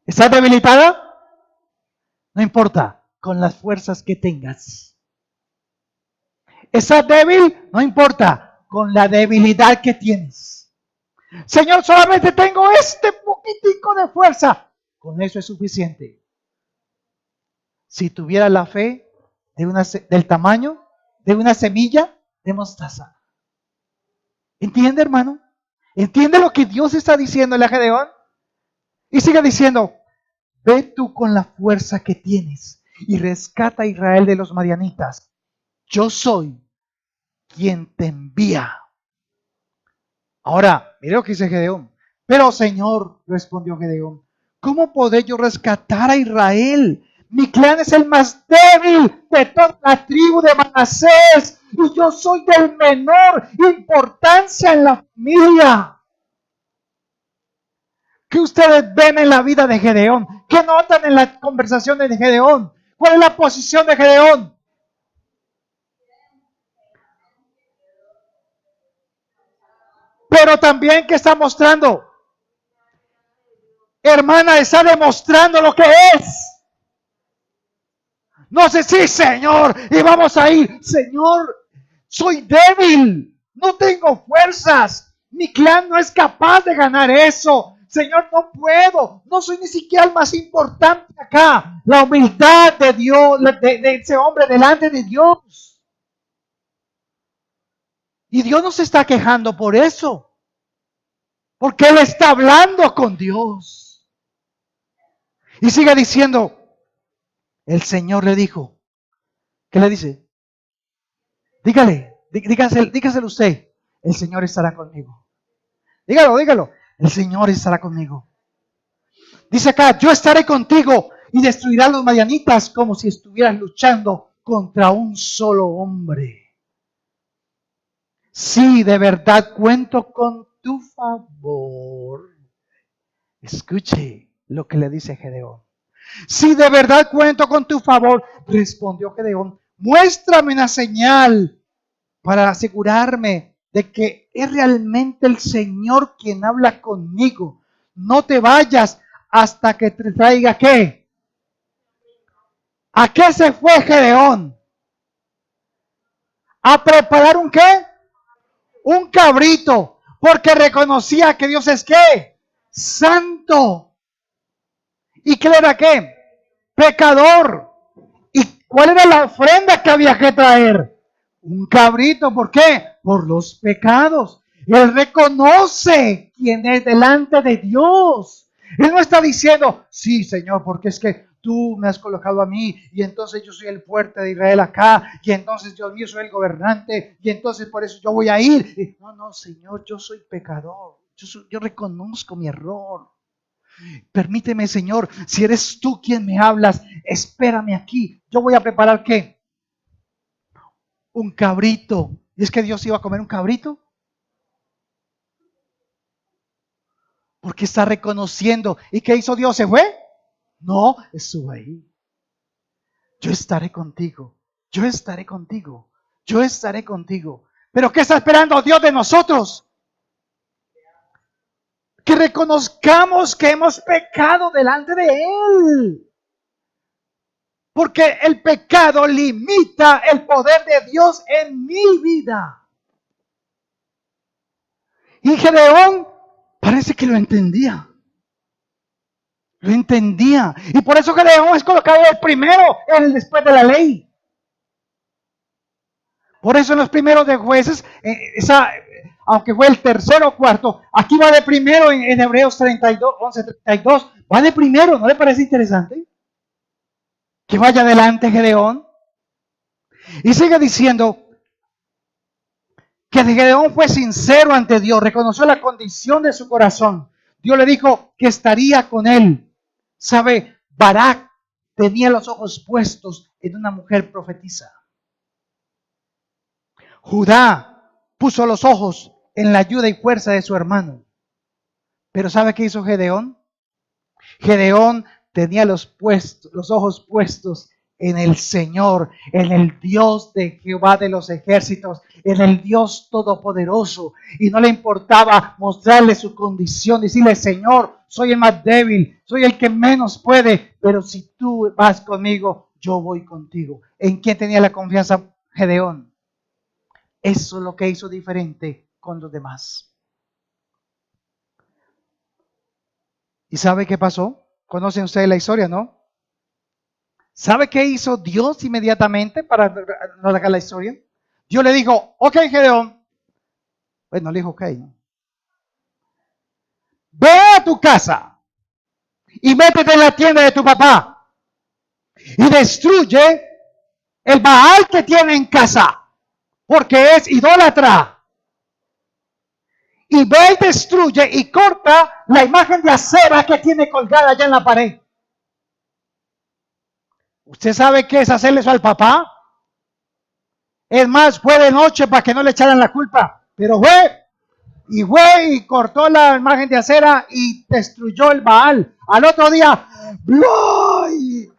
¿Estás debilitada? No importa, con las fuerzas que tengas. ¿Estás débil? No importa, con la debilidad que tienes. Señor, solamente tengo este poquitico de fuerza. Con eso es suficiente. Si tuviera la fe del tamaño de una semilla de mostaza. ¿Entiende, hermano? ¿Entiende lo que Dios está diciendo en la Gedeón? Y sigue diciendo: ve tú con la fuerza que tienes y rescata a Israel de los madianitas. Yo soy quien te envía. Ahora, mire lo que dice Gedeón. Pero Señor, respondió Gedeón, ¿cómo podré yo rescatar a Israel? Mi clan es el más débil de toda la tribu de Manasés y yo soy del menor importancia en la familia. ¿Qué ustedes ven en la vida de Gedeón? ¿Qué notan en la conversación de Gedeón? ¿Cuál es la posición de Gedeón? Pero también, ¿qué está mostrando? Hermana, está demostrando lo que es. No sé si, Señor, y vamos a ir. Señor, soy débil, no tengo fuerzas. Mi clan no es capaz de ganar eso. Señor, no puedo. No soy ni siquiera el más importante acá. La humildad de Dios, de ese hombre delante de Dios. Y Dios no se está quejando por eso. Porque Él está hablando con Dios. Y sigue diciendo, el Señor le dijo, ¿qué le dice? Dígaselo usted. El Señor estará conmigo. Dígalo. El Señor estará conmigo. Dice acá, yo estaré contigo y destruirá a los madianitas como si estuvieras luchando contra un solo hombre. Sí, de verdad cuento con tu favor. Escuche lo que le dice Gedeón. Si de verdad cuento con tu favor, respondió Gedeón, muéstrame una señal para asegurarme de que es realmente el Señor quien habla conmigo. No te vayas hasta que te traiga ¿qué? ¿A qué se fue Gedeón? ¿A preparar un qué? Un cabrito, porque reconocía que Dios es ¿qué? Santo. ¿Y qué era qué? Pecador. ¿Y cuál era la ofrenda que había que traer? Un cabrito, ¿por qué? Por los pecados. Él reconoce quién es delante de Dios. Él no está diciendo, sí, Señor, porque es que tú me has colocado a mí y entonces yo soy el fuerte de Israel acá y entonces Dios mío soy el gobernante y entonces por eso yo voy a ir. No, Señor, yo soy pecador. Yo reconozco mi error. Permíteme, Señor, si eres tú quien me hablas, espérame aquí. Yo voy a preparar ¿qué? Un cabrito. ¿Y es que Dios iba a comer un cabrito? Porque está reconociendo. ¿Y qué hizo Dios? ¿Se fue? No, estuvo ahí. Yo estaré contigo. Yo estaré contigo. Yo estaré contigo. ¿Pero qué está esperando Dios de nosotros? Que reconozcamos que hemos pecado delante de Él. Porque el pecado limita el poder de Dios en mi vida. Y Gedeón parece que lo entendía. Lo entendía. Y por eso Gedeón es colocado el primero después de la ley. Por eso en los primeros de jueces, aunque fue el tercero o cuarto, aquí va de primero en Hebreos 32, 11:32. Va de primero, ¿no le parece interesante? Que vaya adelante Gedeón. Y sigue diciendo que Gedeón fue sincero ante Dios, reconoció la condición de su corazón. Dios le dijo que estaría con él. ¿Sabe? Barak tenía los ojos puestos en una mujer profetisa. Judá puso los ojos en la ayuda y fuerza de su hermano. Pero ¿sabe qué hizo Gedeón? Gedeón tenía los ojos puestos en el Señor, en el Dios de Jehová de los ejércitos, en el Dios todopoderoso. Y no le importaba mostrarle su condición, decirle, Señor, soy el más débil, soy el que menos puede, pero si tú vas conmigo, yo voy contigo. ¿En quién tenía la confianza Gedeón? Eso es lo que hizo diferente con los demás. ¿Y sabe qué pasó? ¿Conocen ustedes la historia, no? ¿Sabe qué hizo Dios inmediatamente para alargar la historia? Dios le dijo, ok, Gedeón. Bueno, le dijo, ok. Ve a tu casa y métete en la tienda de tu papá y destruye el Baal que tiene en casa. porque es idólatra. Y ve y destruye y corta la imagen de acera que tiene colgada allá en la pared. ¿Usted sabe qué es hacerle eso al papá? Es más, fue de noche para que no le echaran la culpa. Pero fue y cortó la imagen de acera y destruyó el Baal. Al otro día, ¡ay!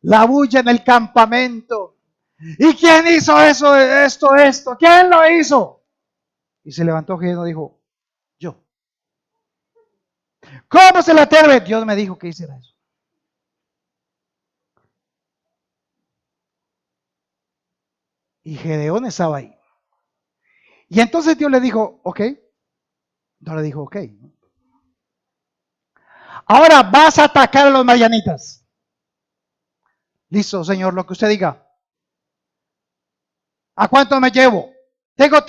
La bulla en el campamento. ¿Y quién hizo eso, esto? ¿Quién lo hizo? Y se levantó Gedeón y dijo, yo. ¿Cómo se le atreve? Dios me dijo que hiciera eso. Y Gedeón estaba ahí. Y entonces Dios le dijo, ok. No le dijo, ok. Ahora vas a atacar a los madianitas. Listo, Señor, lo que usted diga. ¿A cuánto me llevo? Tengo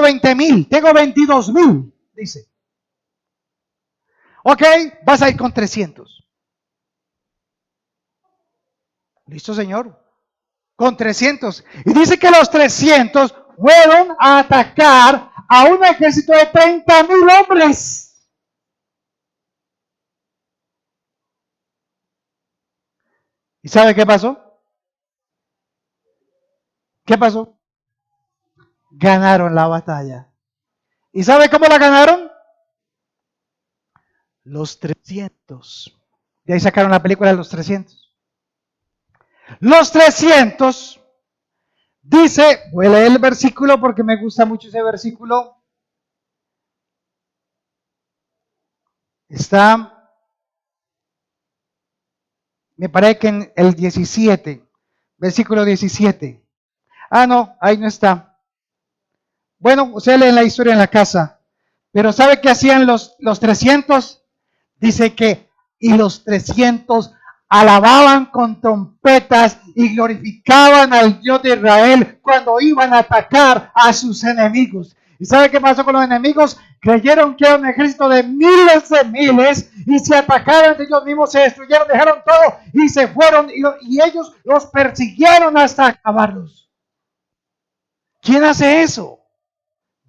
20,000, tengo 22,000, dice. Ok, vas a ir con 300. Listo, Señor. Con 300. Y dice que los 300 fueron a atacar a un ejército de 30,000 hombres. ¿Y sabe qué pasó? ¿Qué pasó? Ganaron la batalla. ¿Y sabe cómo la ganaron? Los 300. De ahí sacaron la película de los 300. Los 300, dice, voy a leer el versículo porque me gusta mucho ese versículo. Está, me parece que en el 17, versículo 17. Ah, no, ahí no está. Bueno, usted lee la historia en la casa. Pero ¿sabe qué hacían los 300? Dice que, y los 300 alababan con trompetas y glorificaban al Dios de Israel cuando iban a atacar a sus enemigos. ¿Y sabe qué pasó con los enemigos? Creyeron que era un ejército de miles y se atacaron de ellos mismos, se destruyeron, dejaron todo y se fueron y ellos los persiguieron hasta acabarlos. ¿Quién hace eso?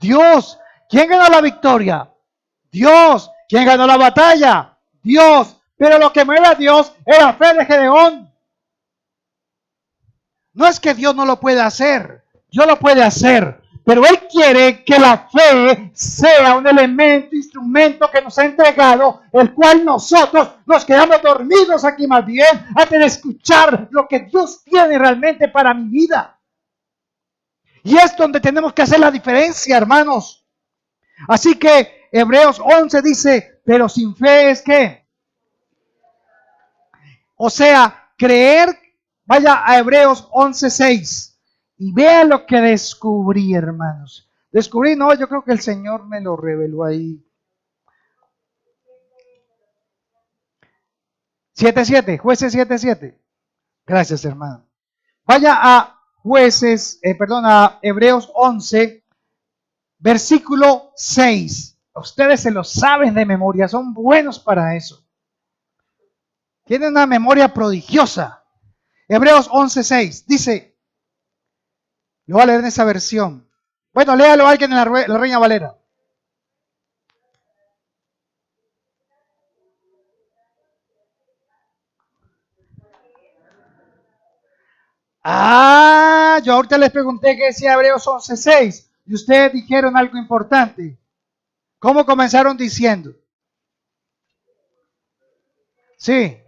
Dios. ¿Quién ganó la victoria? Dios. ¿Quién ganó la batalla? Dios. Pero lo que mueve a Dios es la fe de Gedeón. No es que Dios no lo pueda hacer. Dios lo puede hacer. Pero Él quiere que la fe sea un elemento, instrumento que nos ha entregado, el cual nosotros nos quedamos dormidos aquí más bien antes de escuchar lo que Dios tiene realmente para mi vida. Y es donde tenemos que hacer la diferencia, hermanos. Así que Hebreos 11 dice, pero sin fe es que, o sea, creer, vaya a Hebreos 11:6 y vea lo que descubrí, hermanos. Descubrí, no, yo creo que el Señor me lo reveló ahí. 7:7, Jueces 7:7. Gracias, hermano. Vaya a a Hebreos 11, versículo 6. Ustedes se lo saben de memoria, son buenos para eso. Tienen una memoria prodigiosa. Hebreos 11:6 dice, lo voy a leer en esa versión. Bueno, léalo alguien en la Reina Valera. Yo ahorita les pregunté qué decía Hebreos 11:6 y ustedes dijeron algo importante. ¿Cómo comenzaron diciendo? Sí.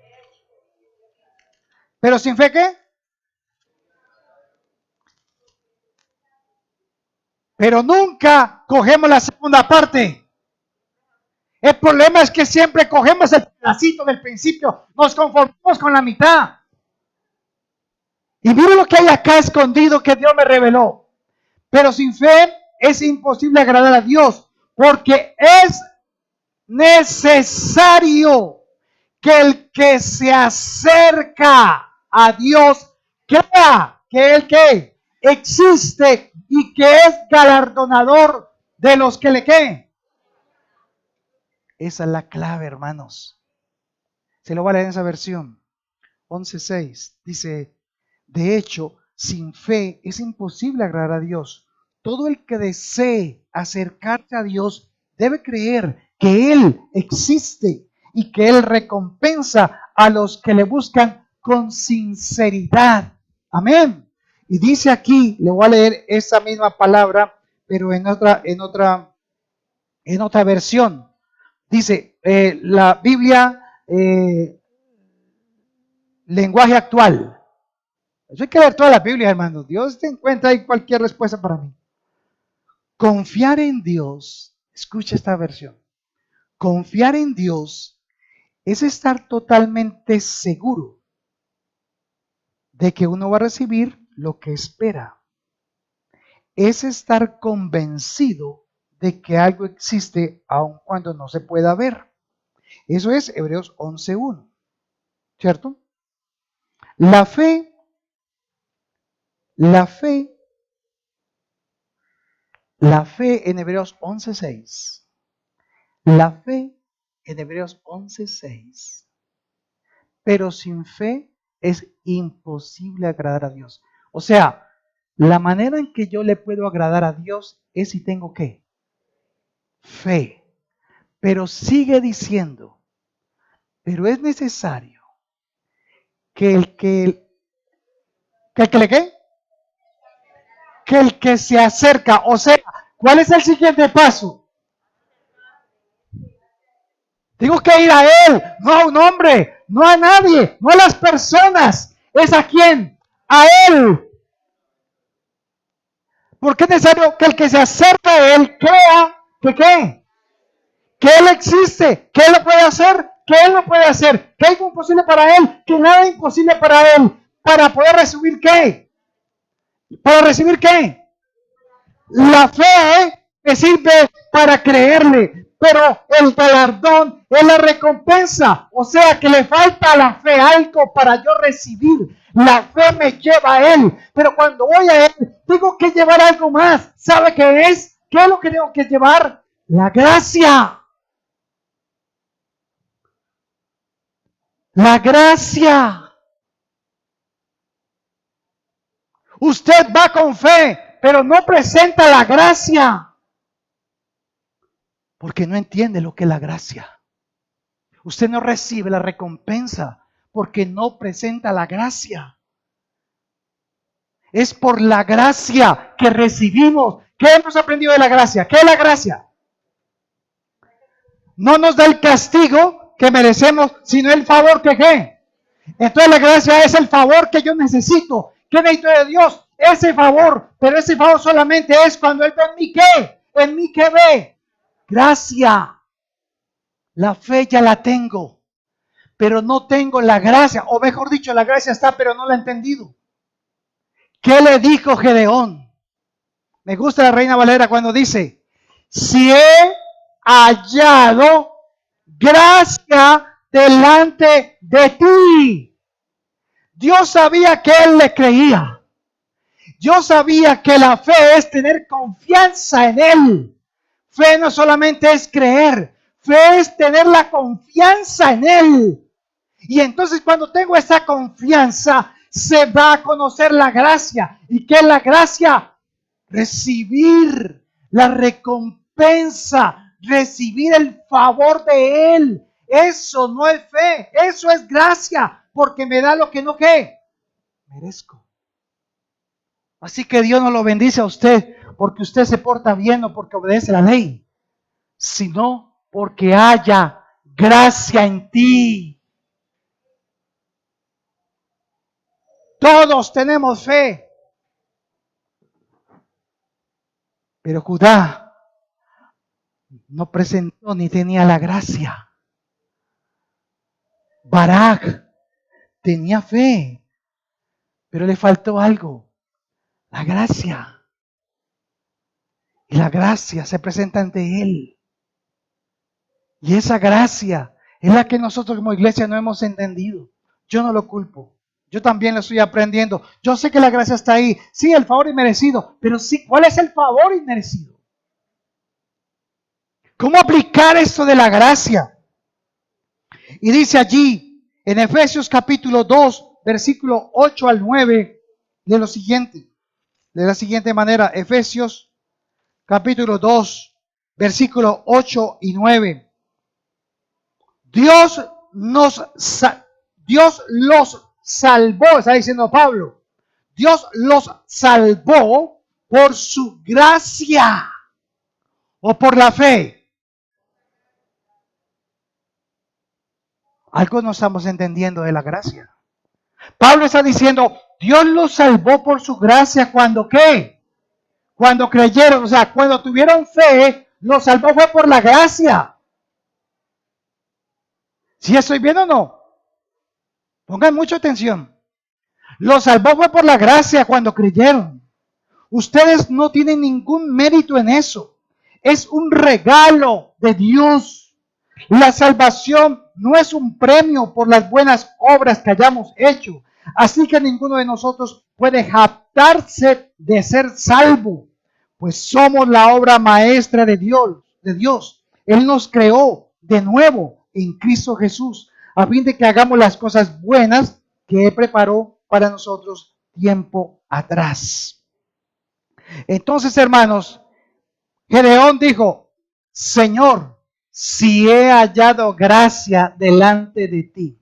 ¿Pero sin fe qué? Pero nunca cogemos la segunda parte. El problema es que siempre cogemos el pedacito del principio, nos conformamos con la mitad. Y mire lo que hay acá escondido que Dios me reveló. Pero sin fe es imposible agradar a Dios, porque es necesario que el que se acerca a Dios crea que el que existe y que es galardonador de los que le creen. Esa es la clave, hermanos. Se lo voy a leer en esa versión. 11:6 dice, de hecho, sin fe es imposible agradar a Dios, todo el que desee acercarse a Dios debe creer que Él existe y que Él recompensa a los que le buscan con sinceridad. Amén. Y dice aquí, le voy a leer esa misma palabra, pero en otra versión. Dice, la Biblia, lenguaje actual. Eso hay que leer toda la Biblia, hermanos. Dios te encuentra ahí cualquier respuesta para mí. Confiar en Dios, escucha esta versión. Confiar en Dios es estar totalmente seguro de que uno va a recibir lo que espera. Es estar convencido de que algo existe aun cuando no se pueda ver. Eso es Hebreos 11:1, ¿cierto? La fe en Hebreos 11:6. La fe en Hebreos 11:6. Pero sin fe es imposible agradar a Dios. O sea, la manera en que yo le puedo agradar a Dios es si tengo ¿qué? Fe. Pero sigue diciendo, pero es necesario que el que le ¿qué? Que el que se acerca, o sea, ¿cuál es el siguiente paso? Tengo que ir a Él, no a un hombre, no a nadie, no a las personas. ¿Es a quién? A Él. Porque es necesario que el que se acerca a Él crea que ¿qué? Que Él existe, que Él lo puede hacer, que Él lo puede hacer, que hay algo imposible para Él, que nada es imposible para Él. ¿Para poder recibir qué? ¿Para recibir qué? La fe me sirve para creerle, pero el galardón es la recompensa. O sea que le falta a la fe algo para yo recibir. La fe me lleva a Él, pero cuando voy a Él, tengo que llevar algo más. ¿Sabe qué es? ¿Qué es lo que tengo que llevar? La gracia. La gracia. Usted va con fe, pero no presenta la gracia. Porque no entiende lo que es la gracia. Usted no recibe la recompensa porque no presenta la gracia. Es por la gracia que recibimos. ¿Qué hemos aprendido de la gracia? ¿Qué es la gracia? No nos da el castigo que merecemos, sino el favor que ¿qué? Entonces la gracia es el favor que yo necesito. ¿Qué necesito de Dios? Ese favor. Pero ese favor solamente es cuando Él ve en mí ¿qué? En mí ¿qué ve? Gracia. La fe ya la tengo, pero no tengo la gracia, o mejor dicho, la gracia está, pero no la he entendido. ¿Qué le dijo Gedeón? Me gusta la Reina Valera cuando dice, si he hallado gracia delante de ti. Dios sabía que él le creía. Dios sabía que la fe es tener confianza en Él. Fe no solamente es creer, fe es tener la confianza en Él. Y entonces cuando tengo esa confianza, se va a conocer la gracia. ¿Y qué es la gracia? Recibir la recompensa, recibir el favor de Él. Eso no es fe, eso es gracia, porque me da lo que no ¿qué? Merezco. Así que Dios no lo bendice a usted porque usted se porta bien o porque obedece la ley, sino porque haya gracia en ti. Todos tenemos fe, pero Judá no presentó ni tenía la gracia. Barak tenía fe, pero le faltó algo, la gracia. Y la gracia se presenta ante él. Y esa gracia es la que nosotros como iglesia no hemos entendido. Yo no lo culpo. Yo también lo estoy aprendiendo. Yo sé que la gracia está ahí. Sí, el favor inmerecido. Pero sí, ¿cuál es el favor inmerecido? ¿Cómo aplicar esto de la gracia? Y dice allí, en Efesios capítulo 2, versículo 8 al 9, de la siguiente manera. Efesios capítulo 2, versículos 8 y 9. Dios los salvó, está diciendo Pablo. Dios los salvó por su gracia o por la fe. Algo no estamos entendiendo de la gracia. Pablo está diciendo, Dios los salvó por su gracia cuando ¿qué? Cuando creyeron, o sea, cuando tuvieron fe, los salvó fue por la gracia. ¿Sí estoy bien o no? Pongan mucha atención. Los salvó fue por la gracia cuando creyeron. Ustedes no tienen ningún mérito en eso. Es un regalo de Dios. La salvación no es un premio por las buenas obras que hayamos hecho. Así que ninguno de nosotros puede jactarse de ser salvo, pues somos la obra maestra de Dios. Él nos creó de nuevo en Cristo Jesús, a fin de que hagamos las cosas buenas que Él preparó para nosotros tiempo atrás. Entonces, hermanos, Gedeón dijo, Señor, si he hallado gracia delante de ti.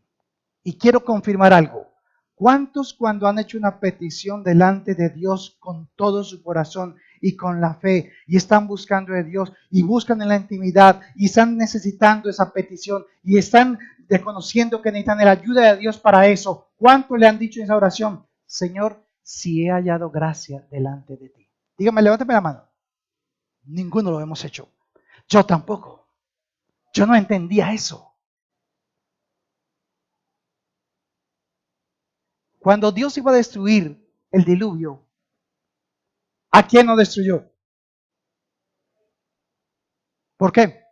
Y quiero confirmar algo. ¿Cuántos cuando han hecho una petición delante de Dios con todo su corazón y con la fe y están buscando de Dios y buscan en la intimidad y están necesitando esa petición y están reconociendo que necesitan la ayuda de Dios para eso? ¿Cuántos le han dicho en esa oración? Señor, si he hallado gracia delante de ti. Dígame, levántame la mano. Ninguno lo hemos hecho. Yo tampoco. Yo no entendía eso. Cuando Dios iba a destruir el diluvio, ¿a quién no destruyó? ¿Por qué?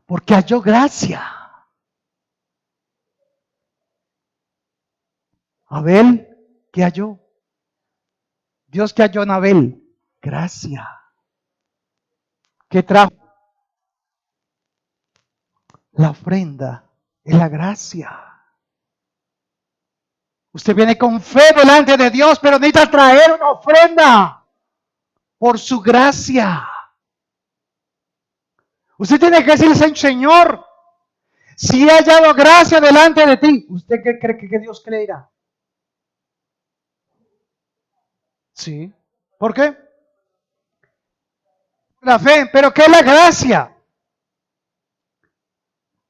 Porque halló gracia. Abel, ¿qué halló? Dios que halló en Abel, gracia. ¿Qué trajo? La ofrenda es la gracia. Usted viene con fe delante de Dios, pero necesita traer una ofrenda por su gracia. Usted tiene que decirle, Señor, si he hallado gracia delante de ti, ¿usted qué cree que Dios le dirá? Sí. ¿Por qué? La fe. ¿Pero qué es la gracia?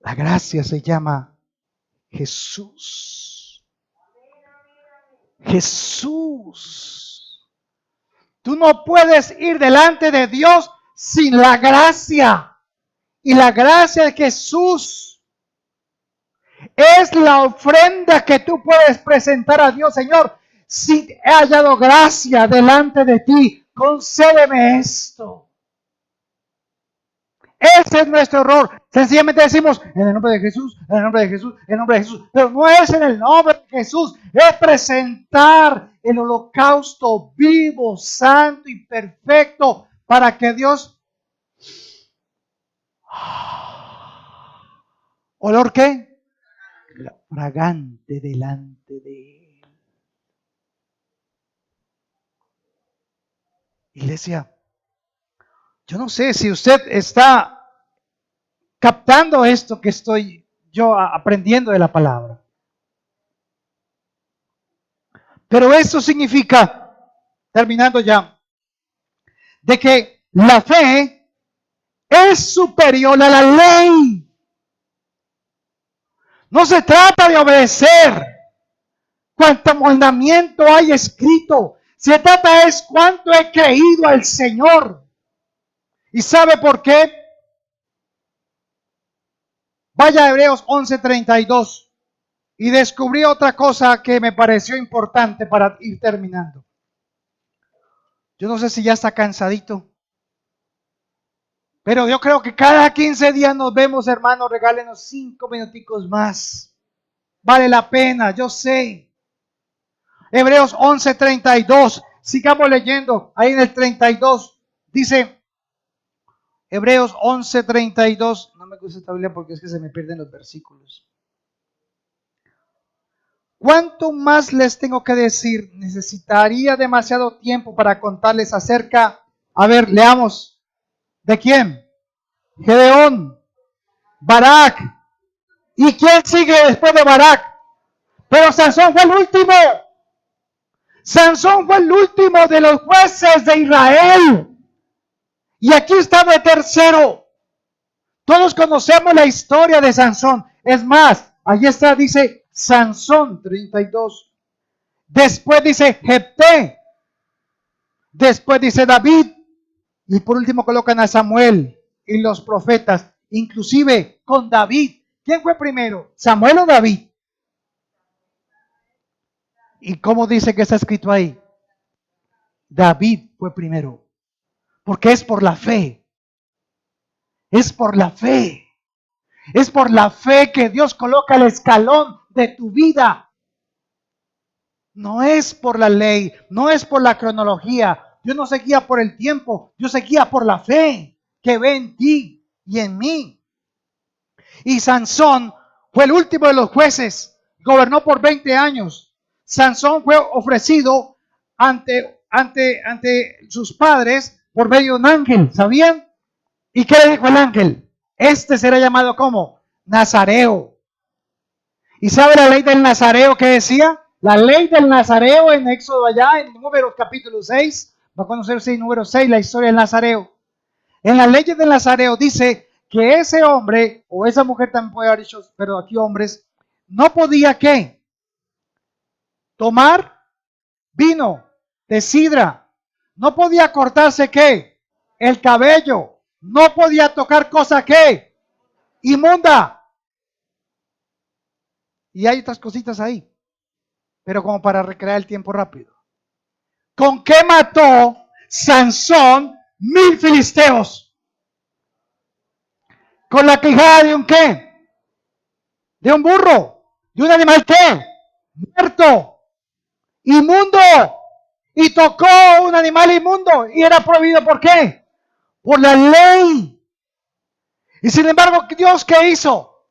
La gracia se llama Jesús. Jesús. Tú no puedes ir delante de Dios sin la gracia. Y la gracia de Jesús es la ofrenda que tú puedes presentar a Dios. Señor, si he hallado gracia delante de ti, concédeme esto. Ese es nuestro error. Sencillamente decimos, en el nombre de Jesús, en el nombre de Jesús, en el nombre de Jesús. Pero no es en el nombre de Jesús. Es presentar el holocausto vivo, santo y perfecto para que Dios... ¿Olor qué? Fragante delante de Él. Iglesia, yo no sé si usted está captando esto que estoy yo aprendiendo de la palabra. Pero eso significa, terminando ya, de que la fe es superior a la ley. No se trata de obedecer cuánto mandamiento hay escrito. Se trata es cuánto he creído al Señor. ¿Y sabe por qué? Vaya a Hebreos 11:32 y descubrí otra cosa que me pareció importante para ir terminando. Yo no sé si ya está cansadito. Pero yo creo que cada 15 días nos vemos, hermanos. Regálenos 5 minuticos más. Vale la pena, yo sé. Hebreos 11:32. Sigamos leyendo. Ahí en el 32 dice, Hebreos 11:32. No me gusta esta Biblia porque es que se me pierden los versículos. ¿Cuánto más les tengo que decir? Necesitaría demasiado tiempo para contarles acerca. A ver, leamos. ¿De quién? Gedeón, Barak. ¿Y quién sigue después de Barak? Pero Sansón fue el último. Sansón fue el último de los jueces de Israel. Y aquí está de tercero. Todos conocemos la historia de Sansón. Es más, allí está, dice Sansón 32. Después dice Jefté. Después dice David. Y por último colocan a Samuel y los profetas. Inclusive con David. ¿Quién fue primero? ¿Samuel o David? ¿Y cómo dice que está escrito ahí? David fue primero. Porque es por la fe. Es por la fe. Es por la fe que Dios coloca el escalón de tu vida. No es por la ley, no es por la cronología. Dios no se guía por el tiempo, Dios se guía por la fe que ve en ti y en mí. Y Sansón fue el último de los jueces, gobernó por 20 años. Sansón fue ofrecido ante sus padres por medio de un ángel, ¿sabían? ¿Y qué le dijo el ángel? Este será llamado como Nazareo. ¿Y sabe la ley del Nazareo qué decía? La ley del Nazareo en Éxodo allá, en Números capítulo 6, va a conocerse en número 6 la historia del Nazareo. En las leyes del Nazareo dice que ese hombre, o esa mujer también puede haber dicho, pero aquí hombres, no podía ¿qué? Tomar vino de sidra. No podía cortarse ¿qué? El cabello. No podía tocar cosa ¿qué? Inmunda. Y hay otras cositas ahí. Pero como para recrear el tiempo rápido. ¿Con qué mató Sansón 1000 filisteos? ¿Con la quijada de un qué? De un burro. ¿De un animal qué? Muerto. Inmundo. Y tocó un animal inmundo. Y era prohibido ¿por qué? Por la ley. Y sin embargo, ¿Dios qué hizo?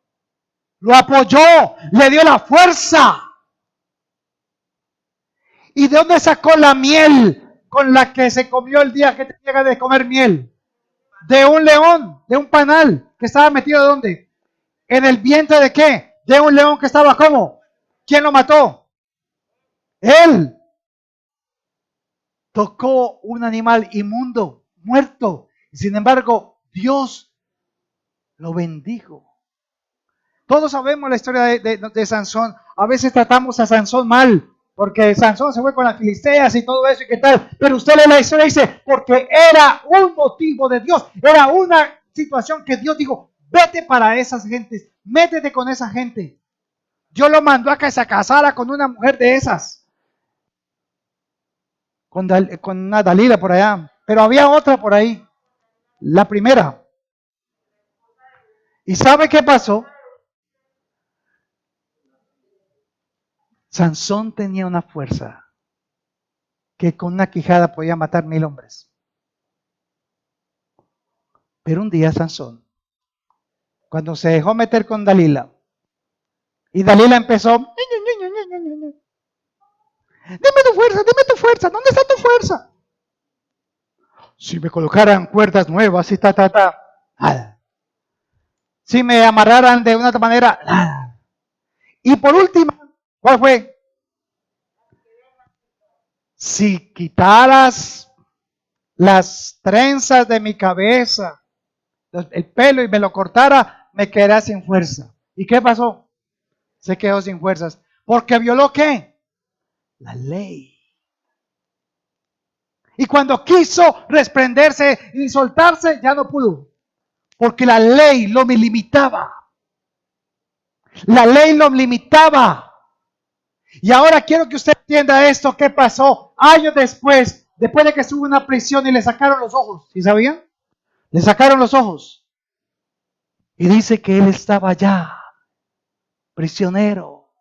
Lo apoyó. Le dio la fuerza. ¿Y de dónde sacó la miel con la que se comió el día que tenía de comer miel? De un león, de un panal que estaba metido ¿dónde? En el vientre de qué? De un león que estaba ¿cómo? ¿Quién lo mató? Él. Tocó un animal inmundo, muerto. Y sin embargo, Dios lo bendijo. Todos sabemos la historia de Sansón. A veces tratamos a Sansón mal, porque Sansón se fue con las filisteas y todo eso y qué tal. Pero usted lee la historia y dice, porque era un motivo de Dios. Era una situación que Dios dijo, vete para esas gentes, métete con esa gente. Dios lo mandó a que se casara con una mujer de esas. Con una Dalila por allá. Pero había otra por ahí. La primera. ¿Y sabe qué pasó? Sansón tenía una fuerza que con una quijada podía matar 1000 hombres. Pero un día Sansón, cuando se dejó meter con Dalila, y Dalila empezó, dime tu fuerza, ¿dónde está tu fuerza? Si me colocaran cuerdas nuevas y nada. Si me amarraran de una manera, nada. Y por último, ¿cuál fue? Si quitaras las trenzas de mi cabeza, el pelo y me lo cortara, me quedaría sin fuerza. ¿Y qué pasó? Se quedó sin fuerzas. ¿Porque violó qué? La ley. Y cuando quiso desprenderse y soltarse, ya no pudo. Porque la ley lo limitaba. La ley lo limitaba. Y ahora quiero que usted entienda esto. ¿Qué pasó? Años después de que estuvo en una prisión y le sacaron los ojos. ¿Sí sabían? Le sacaron los ojos. Y dice que él estaba allá, prisionero.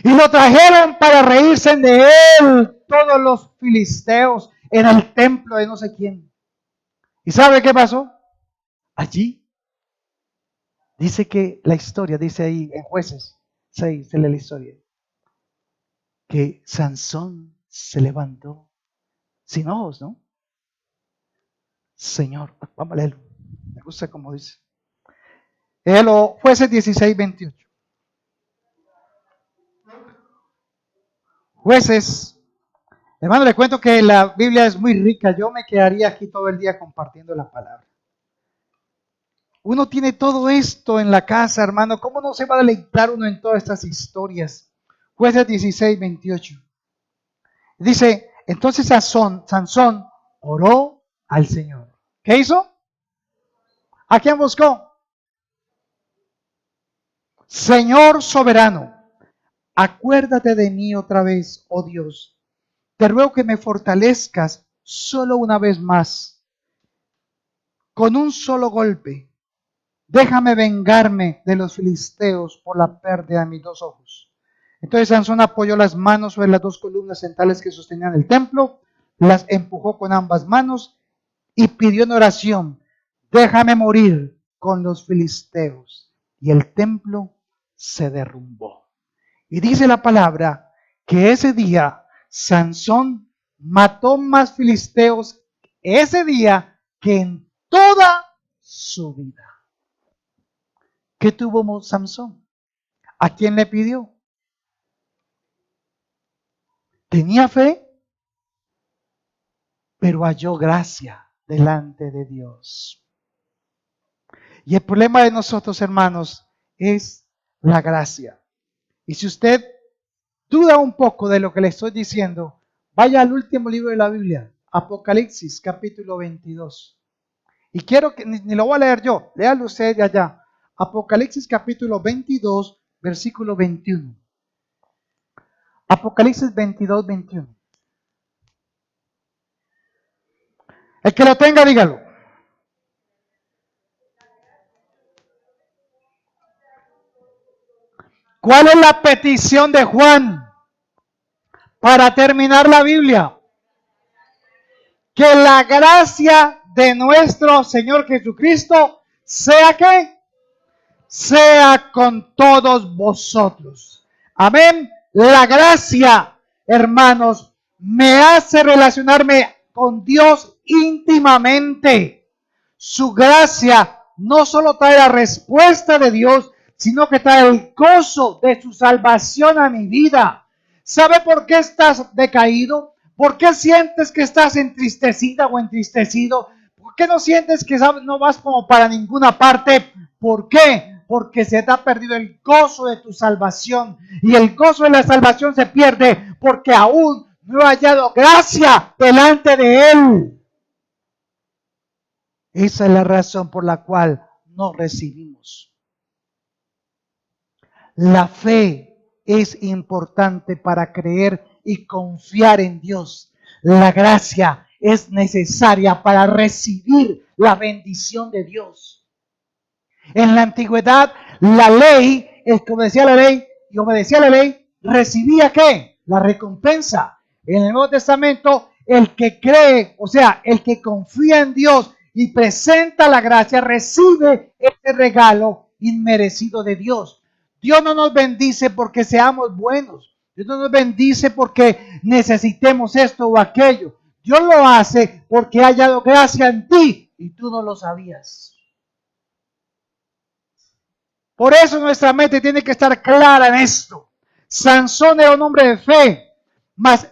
Y lo trajeron para reírse de él todos los filisteos en el templo de no sé quién. ¿Y sabe qué pasó? Allí dice que la historia, dice ahí en Jueces 6, se lee la historia. que Sansón se levantó sin ojos, ¿no? Señor, vamos a leerlo. Me gusta como dice. Jueces 16:28. Jueces. Hermano, le cuento que la Biblia es muy rica. Yo me quedaría aquí todo el día compartiendo la palabra. Uno tiene todo esto en la casa, hermano. ¿Cómo no se va a deleitar uno en todas estas historias? Jueces 16:28. Dice, entonces Sansón oró al Señor. ¿Qué hizo? ¿A quién buscó? Señor soberano, acuérdate de mí otra vez, oh Dios. Te ruego que me fortalezcas solo una vez más, con un solo golpe. Déjame vengarme de los filisteos por la pérdida de mis 2 ojos. Entonces Sansón apoyó las manos sobre las 2 columnas centrales que sostenían el templo, las empujó con ambas manos y pidió en oración, déjame morir con los filisteos. Y el templo se derrumbó. Y dice la palabra que ese día Sansón mató más filisteos ese día que en toda su vida. ¿Qué tuvo Sansón? ¿A quién le pidió? Tenía fe, pero halló gracia delante de Dios. Y el problema de nosotros, hermanos, es la gracia. Y si usted duda un poco de lo que le estoy diciendo, vaya al último libro de la Biblia, Apocalipsis, capítulo 22. Y quiero que, ni lo voy a leer yo, léalo usted de allá. Apocalipsis, capítulo 22, versículo 21. Apocalipsis 22, 21. El que lo tenga, dígalo. ¿Cuál es la petición de Juan para terminar la Biblia? Que la gracia de nuestro Señor Jesucristo sea ¿qué? Sea con todos vosotros. Amén. La gracia, hermanos, me hace relacionarme con Dios íntimamente. Su gracia no solo trae la respuesta de Dios, sino que trae el gozo de su salvación a mi vida. ¿Sabe por qué estás decaído? ¿Por qué sientes que estás entristecida o entristecido? ¿Por qué no sientes que no vas como para ninguna parte? ¿Por qué? Porque se te ha perdido el gozo de tu salvación. Y el gozo de la salvación se pierde porque aún no he hallado gracia delante de Él. Esa es la razón por la cual no recibimos. La fe es importante para creer y confiar en Dios. La gracia es necesaria para recibir la bendición de Dios. En la antigüedad, la ley, el que obedecía la ley y obedecía la ley, recibía ¿qué? La recompensa. En el Nuevo Testamento, el que cree, o sea, el que confía en Dios y presenta la gracia, recibe este regalo inmerecido de Dios. Dios no nos bendice porque seamos buenos. Dios no nos bendice porque necesitemos esto o aquello. Dios lo hace porque ha hallado gracia en ti y tú no lo sabías. Por eso nuestra mente tiene que estar clara en esto. Sansón era un hombre de fe, más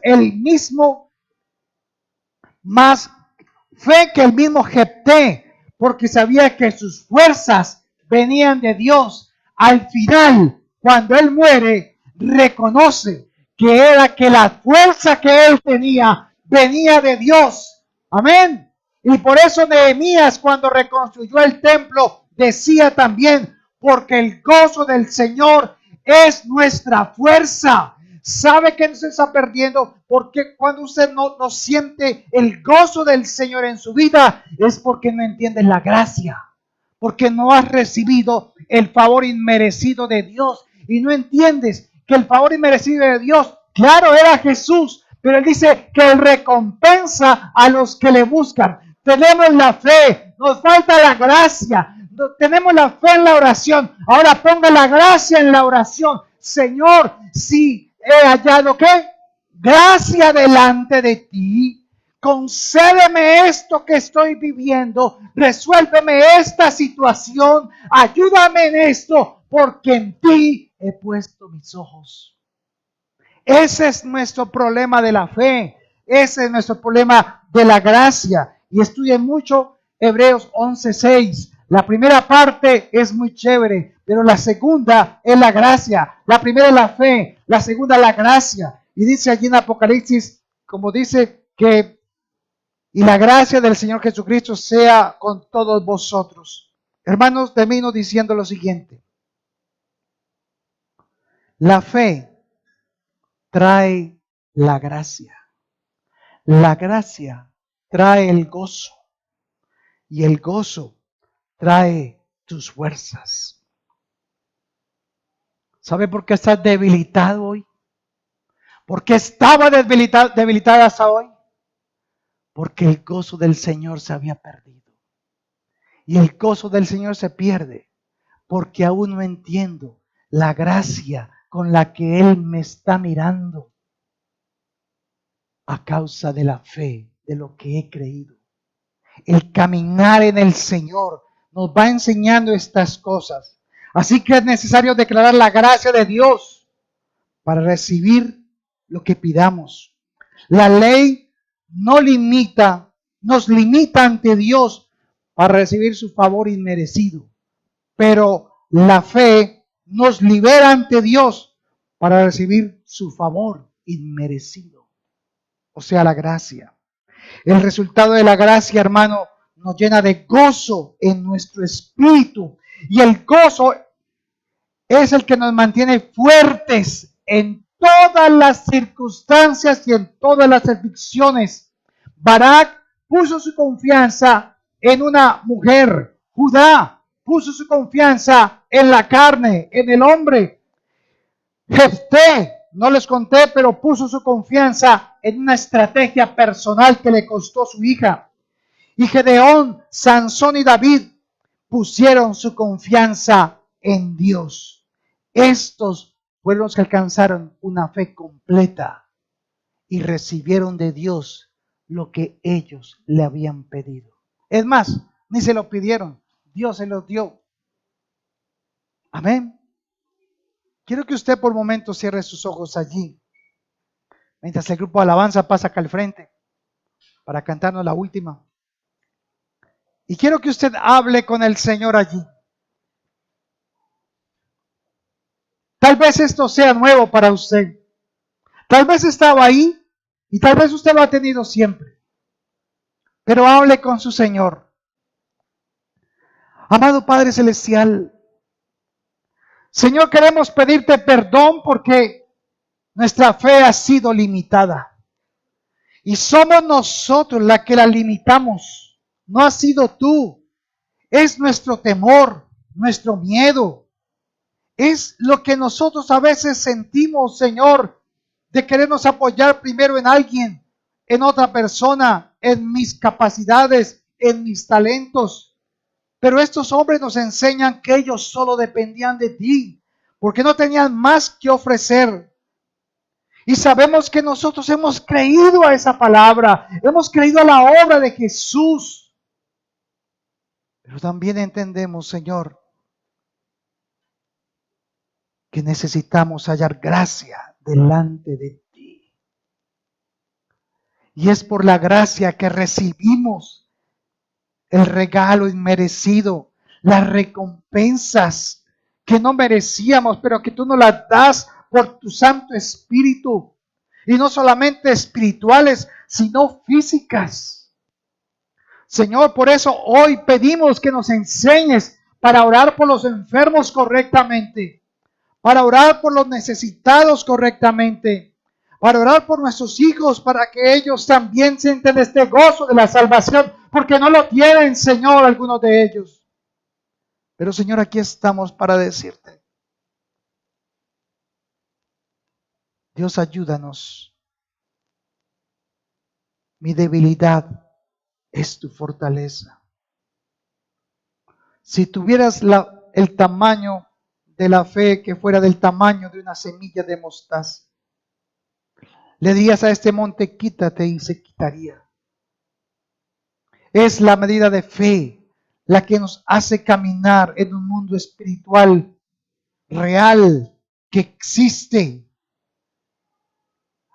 fe que el mismo Jefté, porque sabía que sus fuerzas venían de Dios. Al final, cuando él muere, reconoce que la fuerza que él tenía venía de Dios. Amén. Y por eso Nehemías, cuando reconstruyó el templo, decía también, porque el gozo del Señor es nuestra fuerza. ¿Sabe que no se está perdiendo? Porque cuando usted no siente el gozo del Señor en su vida, es porque no entiende la gracia. Porque no has recibido el favor inmerecido de Dios. Y no entiendes que el favor inmerecido de Dios, claro, era Jesús. Pero Él dice que Él recompensa a los que le buscan. Tenemos la fe, nos falta la gracia. Tenemos la fe en la oración. Ahora ponga la gracia en la oración. Señor, si he hallado ¿qué? gracia delante de ti, concédeme esto que estoy viviendo, resuélveme esta situación, ayúdame en esto, porque en ti he puesto mis ojos. Ese es nuestro problema de la fe, ese es nuestro problema de la gracia. Y estudien mucho Hebreos 11:6. La primera parte es muy chévere, pero la segunda es la gracia. La primera es la fe, la segunda es la gracia. Y dice allí en Apocalipsis, como dice que, y la gracia del Señor Jesucristo sea con todos vosotros. Hermanos, termino diciendo lo siguiente. La fe trae la gracia. La gracia trae el gozo. Y el gozo trae tus fuerzas. ¿Sabe por qué estás debilitado hoy? ¿Por qué estaba debilitada hasta hoy? Porque el gozo del Señor se había perdido. Y el gozo del Señor se pierde porque aún no entiendo la gracia con la que Él me está mirando a causa de la fe, de lo que he creído. El caminar en el Señor nos va enseñando estas cosas. Así que es necesario declarar la gracia de Dios para recibir lo que pidamos. La ley nos limita ante Dios para recibir su favor inmerecido. Pero la fe nos libera ante Dios para recibir su favor inmerecido. O sea, la gracia. El resultado de la gracia, hermano, nos llena de gozo en nuestro espíritu. Y el gozo es el que nos mantiene fuertes en todas las circunstancias y en todas las aflicciones. Barak puso su confianza en una mujer. Judá puso su confianza en la carne, en el hombre. Jefté, no les conté, pero puso su confianza en una estrategia personal que le costó su hija. Y Gedeón, Sansón y David pusieron su confianza en Dios. Estos fueron los que alcanzaron una fe completa y recibieron de Dios lo que ellos le habían pedido. Es más, ni se lo pidieron, Dios se los dio. Amén. Quiero que usted por un momento cierre sus ojos allí, mientras el grupo de alabanza pasa acá al frente para cantarnos la última. Y quiero que usted hable con el Señor allí. Tal vez esto sea nuevo para usted. Tal vez estaba ahí y tal vez usted lo ha tenido siempre. Pero hable con su Señor. Amado Padre Celestial, Señor, queremos pedirte perdón porque nuestra fe ha sido limitada. Y somos nosotros la que la limitamos. No has sido tú. Es nuestro temor, nuestro miedo. Es lo que nosotros a veces sentimos, Señor, de querernos apoyar primero en alguien, en otra persona, en mis capacidades, en mis talentos. Pero estos hombres nos enseñan que ellos solo dependían de ti, porque no tenían más que ofrecer. Y sabemos que nosotros hemos creído a esa palabra, hemos creído a la obra de Jesús. Pero también entendemos, Señor, que necesitamos hallar gracia delante de ti. Y es por la gracia que recibimos el regalo inmerecido, las recompensas que no merecíamos, pero que tú nos las das por tu Santo Espíritu. Y no solamente espirituales, sino físicas. Señor, por eso hoy pedimos que nos enseñes para orar por los enfermos correctamente, para orar por los necesitados correctamente, para orar por nuestros hijos, para que ellos también sienten este gozo de la salvación, porque no lo tienen, Señor, algunos de ellos. Pero, Señor, aquí estamos para decirte, Dios, ayúdanos. Mi debilidad es tu fortaleza. Si tuvieras el tamaño de la fe que fuera del tamaño de una semilla de mostaza, Le dirías a este monte, quítate, y se quitaría. Es la medida de fe la que nos hace caminar en un mundo espiritual real que existe.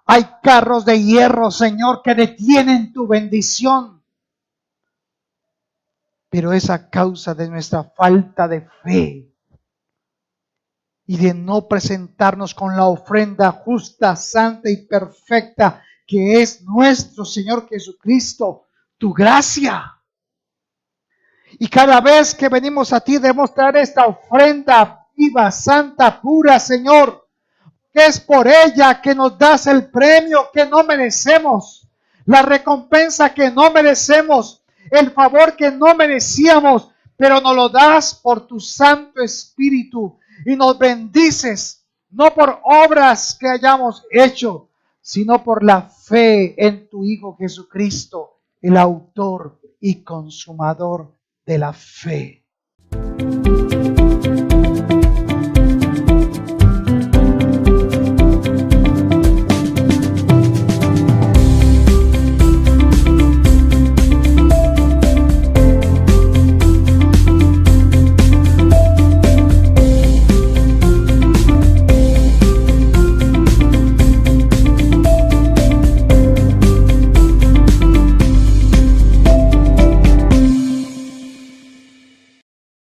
Hay carros de hierro, Señor, que detienen tu bendición. Pero es a causa de nuestra falta de fe y de no presentarnos con la ofrenda justa, santa y perfecta que es nuestro Señor Jesucristo, tu gracia. Y cada vez que venimos a ti debemos traer esta ofrenda viva, santa, pura, Señor, que es por ella que nos das el premio que no merecemos, la recompensa que no merecemos, el favor que no merecíamos, pero nos lo das por tu Santo Espíritu y nos bendices, no por obras que hayamos hecho, sino por la fe en tu Hijo Jesucristo, el autor y consumador de la fe.